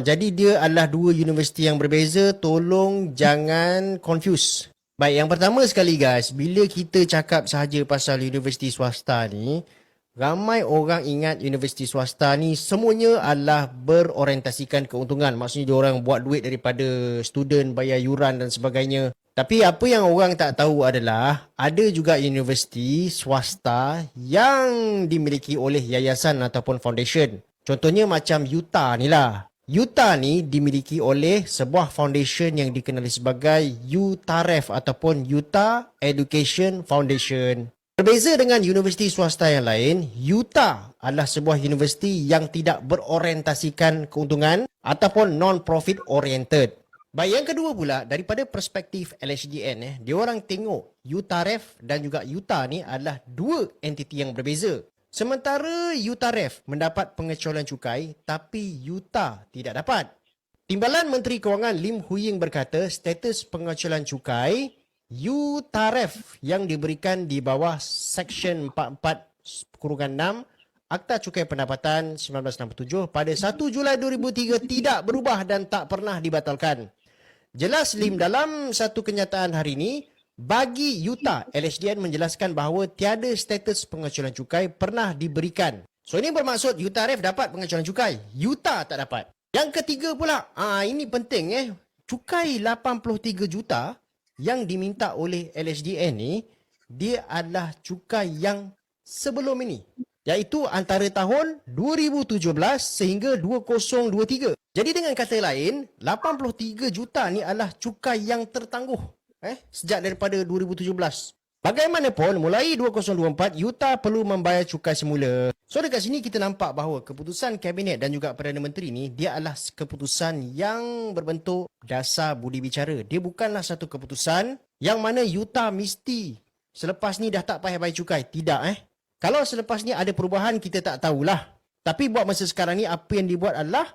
Jadi dia adalah dua universiti yang berbeza. Tolong jangan confuse. Baik, yang pertama sekali guys, bila kita cakap sahaja pasal universiti swasta ni, ramai orang ingat universiti swasta ni semuanya adalah berorientasikan keuntungan. Maksudnya diorang buat duit daripada student, bayar yuran dan sebagainya. Tapi apa yang orang tak tahu adalah ada juga universiti swasta yang dimiliki oleh yayasan ataupun foundation. Contohnya macam UTA ni lah. UTA ni dimiliki oleh sebuah foundation yang dikenali sebagai UTAREF ataupun UTA Education Foundation. Berbeza dengan universiti swasta yang lain, UTA adalah sebuah universiti yang tidak berorientasikan keuntungan ataupun non-profit oriented. Baik, yang kedua pula, daripada perspektif LHDN, diorang tengok UTAREF dan juga UTA ni adalah dua entiti yang berbeza. Sementara UTAREF mendapat pengecualian cukai, tapi UTA tidak dapat. Timbalan Menteri Kewangan Lim Hui Ying berkata, status pengecualian cukai UTAREF yang diberikan di bawah Seksyen 44-6 Akta Cukai Pendapatan 1967 pada 1 Julai 2003 tidak berubah dan tak pernah dibatalkan. Jelas Lim dalam satu kenyataan hari ini, bagi UTA, LHDN menjelaskan bahawa tiada status pengecualian cukai pernah diberikan. So ini bermaksud UTAREF dapat pengecualian cukai, UTA tak dapat. Yang ketiga pula, ini penting cukai 83 juta yang diminta oleh LHDN ni, dia adalah cukai yang sebelum ini, iaitu antara tahun 2017 sehingga 2023. Jadi dengan kata lain, 83 juta ni adalah cukai yang tertangguh sejak daripada 2017. Bagaimanapun, mulai 2024, UTA perlu membayar cukai semula. So dekat sini kita nampak bahawa keputusan Kabinet dan juga Perdana Menteri ni, dia adalah keputusan yang berbentuk dasar budi bicara. Dia bukanlah satu keputusan yang mana UTA mesti selepas ni dah tak payah bayar cukai. Tidak Kalau selepas ni ada perubahan, kita tak tahulah. Tapi buat masa sekarang ni, apa yang dibuat adalah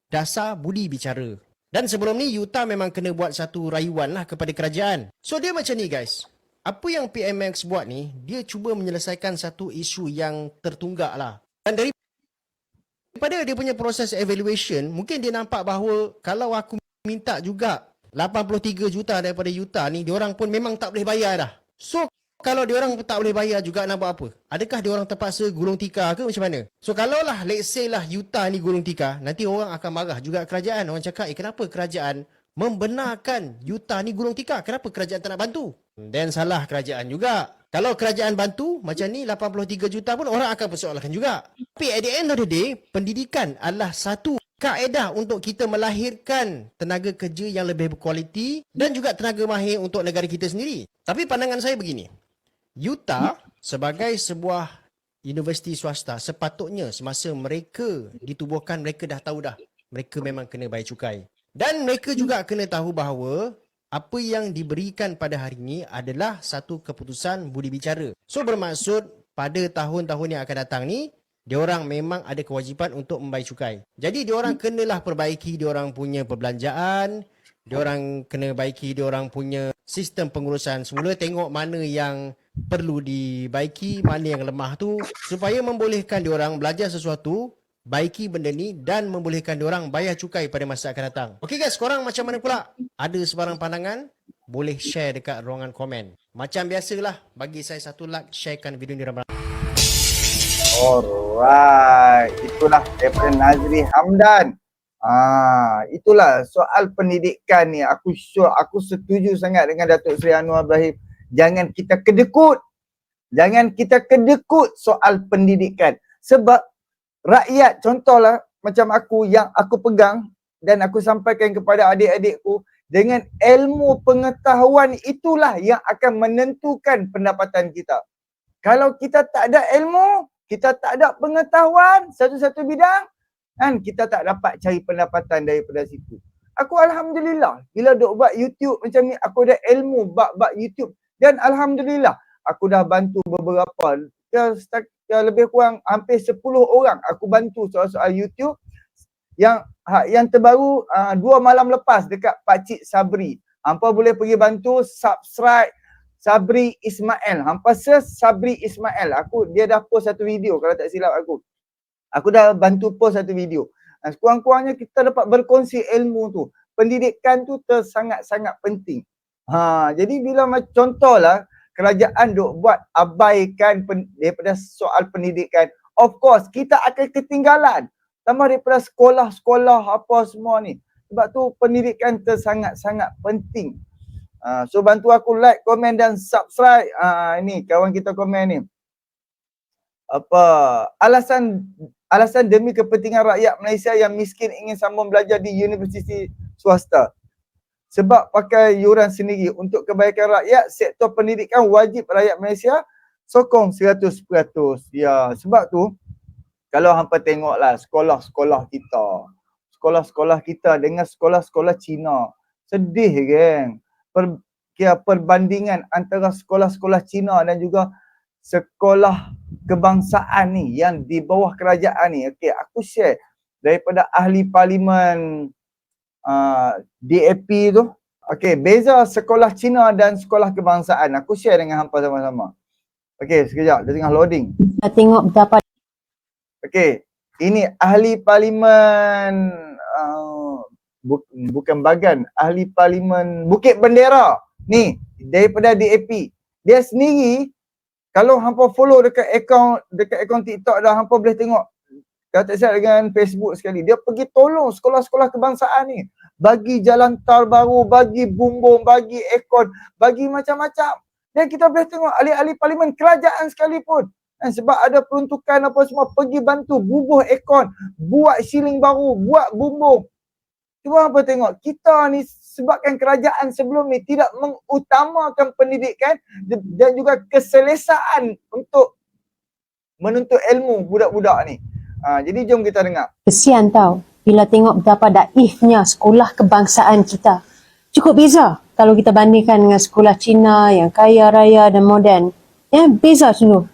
dasar budi bicara. Dan sebelum ni, UTA memang kena buat satu rayuan lah kepada kerajaan. So dia macam ni guys. Apa yang PMX buat ni, dia cuba menyelesaikan satu isu yang tertunggak lah. Dan daripada dia punya proses evaluation, mungkin dia nampak bahawa kalau aku minta juga 83 juta daripada UTA ni, diorang pun memang tak boleh bayar dah. So kalau diorang tak boleh bayar juga, nak buat apa? Adakah diorang terpaksa gulung tikar ke macam mana? So kalau lah, let's say lah UTA ni gulung tikar, nanti orang akan marah juga kerajaan. Orang cakap, kenapa kerajaan membenarkan UTA ni gulung tikar? Kenapa kerajaan tak nak bantu? Dan salah kerajaan juga. Kalau kerajaan bantu macam ni 83 juta pun orang akan persoalkan juga. Tapi at the end of the day, pendidikan adalah satu kaedah untuk kita melahirkan tenaga kerja yang lebih berkualiti dan juga tenaga mahir untuk negara kita sendiri. Tapi pandangan saya begini. UTA sebagai sebuah universiti swasta, sepatutnya semasa mereka ditubuhkan, mereka dah tahu dah mereka memang kena bayar cukai. Dan mereka juga kena tahu bahawa apa yang diberikan pada hari ini adalah satu keputusan budi bicara. So bermaksud pada tahun-tahun yang akan datang ni, diorang memang ada kewajipan untuk membayar cukai. Jadi diorang kenalah perbaiki diorang punya perbelanjaan, diorang kena baiki diorang punya sistem pengurusan semula, tengok mana yang perlu dibaiki, mana yang lemah tu, supaya membolehkan diorang belajar sesuatu, baiki benda ni dan membolehkan diorang bayar cukai pada masa akan datang. Okey guys, korang macam mana pula? Ada sebarang pandangan? Boleh share dekat ruangan komen. Macam biasalah, bagi saya satu like, sharekan video ni ramai. Alright, itulah daripada Nazri Hamdan. Itulah soal pendidikan ni. Aku setuju sangat dengan Datuk Seri Anwar Ibrahim. Jangan kita kedekut Jangan kita kedekut soal pendidikan. Sebab rakyat, contohlah macam aku yang aku pegang dan aku sampaikan kepada adik-adikku, dengan ilmu pengetahuan itulah yang akan menentukan pendapatan kita. Kalau kita tak ada ilmu, kita tak ada pengetahuan satu-satu bidang, kan kita tak dapat cari pendapatan daripada situ. Aku alhamdulillah bila duk buat YouTube macam ni, aku ada ilmu bab YouTube dan alhamdulillah aku dah bantu beberapa, lebih kurang hampir 10 orang aku bantu soal-soal YouTube. Yang terbaru 2 malam lepas dekat Pakcik Sabri. Hampa boleh pergi bantu subscribe Sabri Ismail. Hampa search Sabri Ismail. Dia dah post satu video kalau tak silap aku. Aku dah bantu post satu video. Sekurang-kurangnya kita dapat berkongsi ilmu tu. Pendidikan tu sangat-sangat penting. Jadi bila contohlah kerajaan duk buat abaikan daripada soal pendidikan, of course kita akan ketinggalan. Tambah daripada sekolah-sekolah apa semua ni. Sebab tu pendidikan sangat-sangat penting. So bantu aku like, komen dan subscribe. Ini kawan kita komen ni. Alasan demi kepentingan rakyat Malaysia yang miskin ingin sambung belajar di universiti swasta. Sebab pakai yuran sendiri untuk kebaikan rakyat, sektor pendidikan wajib rakyat Malaysia sokong 100%. Ya, sebab tu kalau hampa tengoklah sekolah-sekolah kita dengan sekolah-sekolah Cina, sedih geng. Perbandingan antara sekolah-sekolah Cina dan juga sekolah kebangsaan ni yang di bawah kerajaan ni. Okey, aku share daripada ahli parlimen DAP tu. Okey, beza sekolah Cina dan sekolah kebangsaan. Aku share dengan hampa sama-sama. Okey, sekejap, dia tengah loading. Kita tengok betapa. Okey, ini ahli parlimen bukan Bagan, ahli parlimen Bukit Bendera. Ni daripada DAP. Dia sendiri, kalau hampa follow dekat akaun TikTok dah, hampa boleh tengok. Kalau tak silap dengan Facebook sekali, dia pergi tolong sekolah-sekolah kebangsaan ni. Bagi jalan tar baru, bagi bumbung, bagi aircon, bagi macam-macam. Dan kita boleh tengok ahli-ahli parlimen kerajaan sekalipun. Sebab ada peruntukan apa semua, pergi bantu bubuh aircon, buat ceiling baru, buat bumbung. Cuba apa tengok, kita ni sebabkan kerajaan sebelum ni tidak mengutamakan pendidikan dan juga keselesaan untuk menuntut ilmu budak-budak ni. Jadi jom kita dengar. Kesian tau bila tengok betapa daifnya sekolah kebangsaan kita. Cukup beza kalau kita bandingkan dengan sekolah Cina yang kaya raya dan moden. Ya, beza sungguh.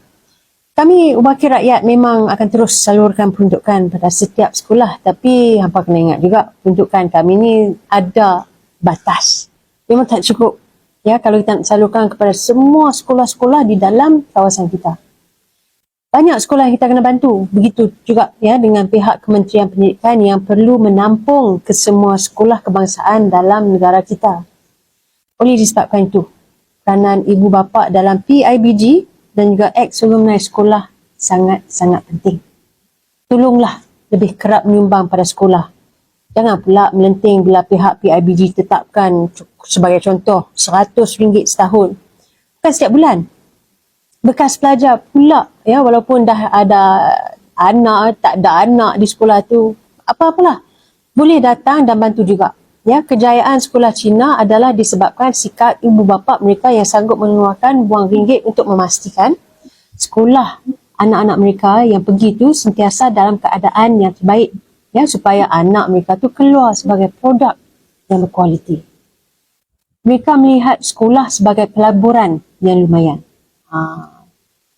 Kami wakil rakyat memang akan terus salurkan peruntukan pada setiap sekolah, tapi hampa kena ingat juga peruntukan kami ni ada batas. Memang tak cukup ya kalau kita nak salurkan kepada semua sekolah-sekolah di dalam kawasan kita. Banyak sekolah yang kita kena bantu. Begitu juga ya dengan pihak Kementerian Pendidikan yang perlu menampung ke semua sekolah kebangsaan dalam negara kita. Oleh disebabkan itu, peranan ibu bapa dalam PIBG dan juga ex-alumni sekolah sangat-sangat penting. Tolonglah lebih kerap menyumbang pada sekolah. Jangan pula melenting bila pihak PIBG tetapkan sebagai contoh RM100 setahun. Bukan setiap bulan. Bekas pelajar pula ya, walaupun dah ada anak, tak ada anak di sekolah tu, apa-apalah. Boleh datang dan bantu juga. Ya, kejayaan sekolah Cina adalah disebabkan sikap ibu bapa mereka yang sanggup mengeluarkan wang ringgit untuk memastikan sekolah anak-anak mereka yang pergi tu sentiasa dalam keadaan yang terbaik, ya, supaya anak mereka tu keluar sebagai produk yang berkualiti. Mereka melihat sekolah sebagai pelaburan yang lumayan.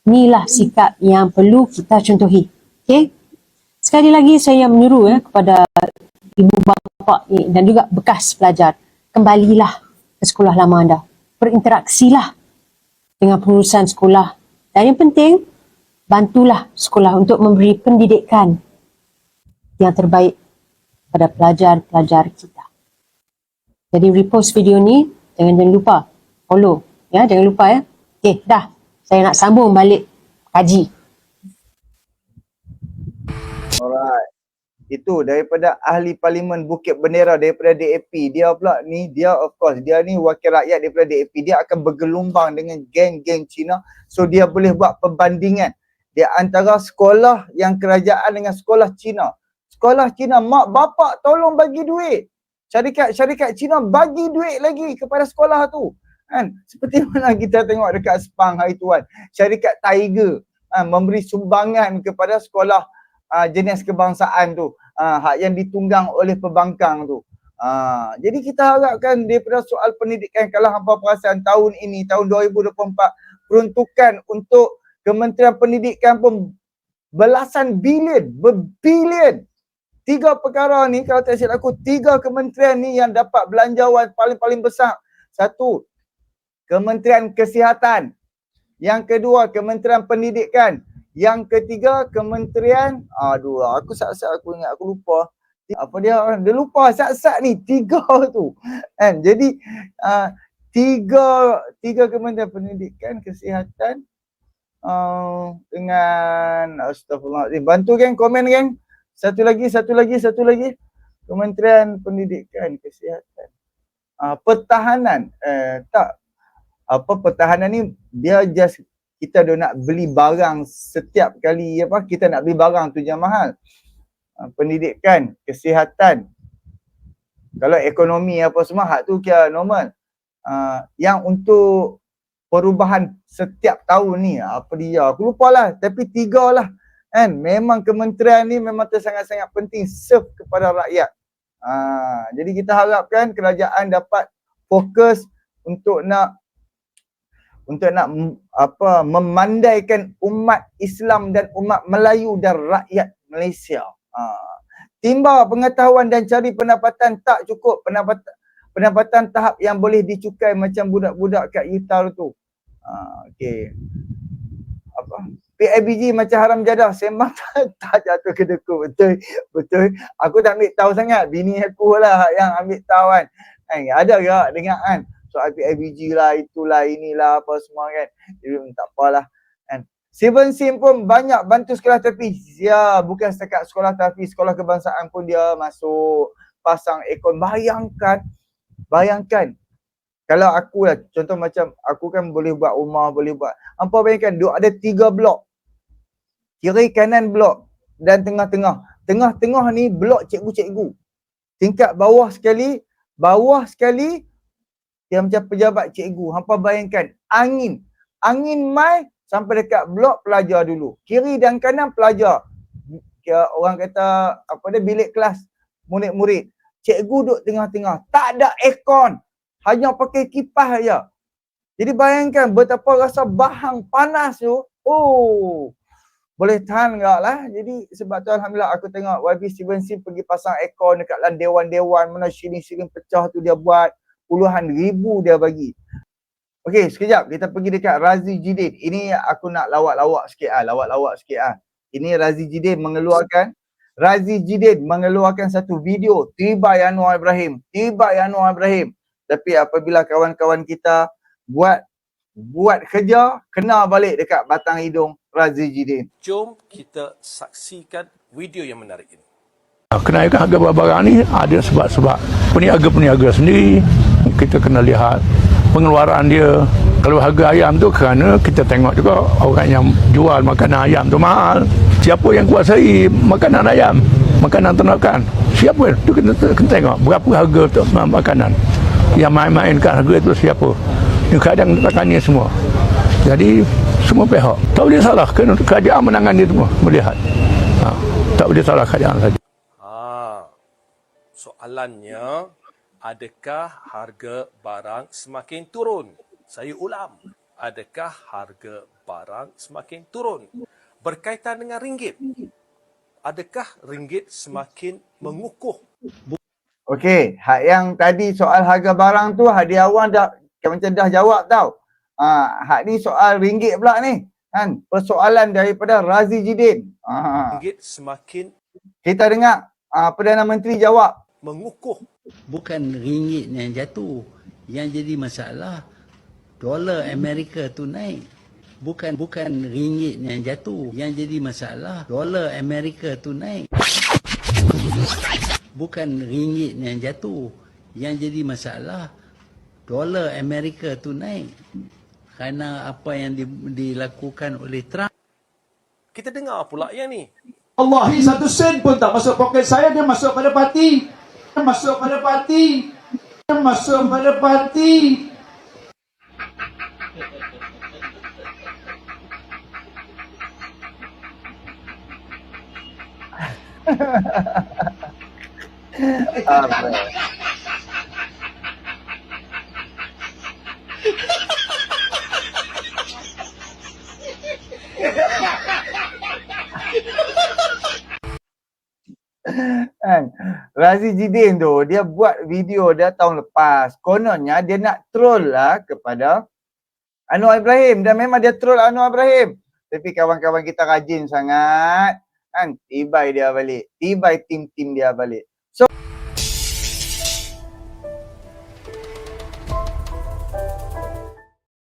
Inilah sikap yang perlu kita contohi. Okay? Sekali lagi saya menyuruh kepada ibu bapa dan juga bekas pelajar, kembalilah ke sekolah lama anda. Berinteraksilah dengan pengurusan sekolah. Dan yang penting, bantulah sekolah untuk memberi pendidikan yang terbaik pada pelajar-pelajar kita. Jadi repost video ni, jangan lupa follow. Ya, jangan lupa ya. Okay, dah. Saya nak sambung balik kaji. Alright. Itu daripada ahli parlimen Bukit Bendera daripada DAP. Dia pula ni, dia of course, dia ni wakil rakyat daripada DAP. Dia akan bergelumbang dengan geng-geng Cina. So dia boleh buat perbandingan di antara sekolah yang kerajaan dengan sekolah Cina. Sekolah Cina, mak bapak tolong bagi duit. Syarikat Cina bagi duit lagi kepada sekolah tu. Kan? Seperti mana kita tengok dekat Sepang hari tu kan. Syarikat Tiger memberi sumbangan kepada sekolah jenis kebangsaan tu. Hak yang ditunggang oleh pembangkang tu. Jadi kita harapkan daripada soal pendidikan, kalau hampa perasan tahun ini, tahun 2024, peruntukan untuk Kementerian Pendidikan pun belasan bilion, berbilion. 3 perkara ni, kalau tak silap aku, 3 kementerian ni yang dapat belanjawan paling-paling besar. 1, Kementerian Kesihatan. Yang kedua, Kementerian Pendidikan. Yang ketiga, Kementerian, aku sat-sat aku ingat, aku lupa. Apa dia lupa sat-sat ni, 3 tu. Kan? Jadi, 3 Kementerian Pendidikan, Kesihatan, dengan astagfirullahaladzim. Bantu geng, komen geng. Satu lagi. Kementerian Pendidikan, Kesihatan. Pertahanan. Pertahanan ni dia just kita dah nak beli barang setiap kali kita nak beli barang tu je mahal. Pendidikan, kesihatan. Kalau ekonomi apa semua hak tu kira normal. Yang untuk perubahan setiap tahun ni apa dia? Aku lupalah, tapi 3 lah. Kan? Memang kementerian ni memang sangat-sangat penting serve kepada rakyat. Jadi kita harapkan kerajaan dapat fokus untuk nak memandaikan umat Islam dan umat Melayu dan rakyat Malaysia. Timba pengetahuan dan cari pendapatan tak cukup. Pendapatan tahap yang boleh dicukai macam budak-budak kat Utah tu. Okey. PIBG macam haram jadah, sembang tak jatuh ke deku. Betul. Aku tak ambil tahu sangat. Bini aku lah yang ambil tahu kan. Ada ke dengar kan? Soal PIBG lah, itulah, inilah, apa semua kan. Jadi tak apalah kan. Steven Sim pun banyak bantu sekolah tapi ya bukan setakat sekolah tapi sekolah kebangsaan pun dia masuk pasang aircon. Bayangkan kalau aku lah, contoh macam aku kan boleh buat rumah, boleh buat. Hampa bayangkan duk ada 3 blok. Kiri kanan blok dan tengah-tengah. Tengah-tengah ni blok cikgu-cikgu. Tingkat bawah sekali dia macam pejabat cikgu. Hampa bayangkan angin mai sampai dekat blok pelajar dulu. Kiri dan kanan pelajar. Orang kata bilik kelas murid-murid. Cikgu duduk tengah-tengah. Tak ada aircon. Hanya pakai kipas saja. Jadi bayangkan betapa rasa bahang panas tu. Boleh tahan enggak lah. Jadi sebab tu alhamdulillah aku tengok YB Steven Sim pergi pasang aircon dekat dalam dewan-dewan, mana siling-siling pecah tu dia buat. Puluhan ribu dia bagi. Okey, sekejap kita pergi dekat Razi Jidin. Ini aku nak lawak-lawak sikit Ini Razi Jidin mengeluarkan satu video tiba Anwar Ibrahim. Tapi apabila kawan-kawan kita buat kerja, kena balik dekat batang hidung Razi Jidin. Jom kita saksikan video yang menarik ini. Kenaikan harga barang ni ada sebab-sebab peniaga-peniaga sendiri. Kita kena lihat pengeluaran dia. Kalau harga ayam tu kerana kita tengok juga orang yang jual makanan ayam tu mahal. Siapa yang kuasai makanan ayam, makanan ternakan? Siapa? Tu kita tengok berapa harga tu makanan. Yang main-mainkan harga itu siapa? Ini kadang tekan ni semua. Jadi semua pihak tak boleh salah kerajaan menangani semua melihat. Tak boleh salah kerajaan saja. Soalannya, adakah harga barang semakin turun? Saya ulang, adakah harga barang semakin turun? Berkaitan dengan ringgit, adakah ringgit semakin mengukuh? Okey, hak yang tadi soal harga barang tu Hadi Awan macam dah jawab tau. Hak ni soal ringgit pula ni. Kan? Persoalan daripada Razi Jidin. Ringgit semakin, kita dengar Perdana Menteri jawab. Mengukuh. Bukan ringgit yang jatuh. Yang jadi masalah, dolar Amerika tu naik. Bukan ringgit yang jatuh. Yang jadi masalah, dolar Amerika tu naik. bukan ringgit yang jatuh. Yang jadi masalah, dolar Amerika tu naik. Kerana apa yang dilakukan oleh Trump. Kita dengar pula yang ni. Wallahi 1 sen pun tak masuk poket saya, dia masuk pada parti. Dia masuk pada parti. Dia masuk pada parti. Kan? Razi Jidin tu dia buat video dia tahun lepas. Kononnya dia nak troll lah kepada Anwar Ibrahim, dan memang dia troll Anwar Ibrahim. Tapi kawan-kawan kita rajin sangat kan, tibai dia balik. Tibai tim-tim dia balik. So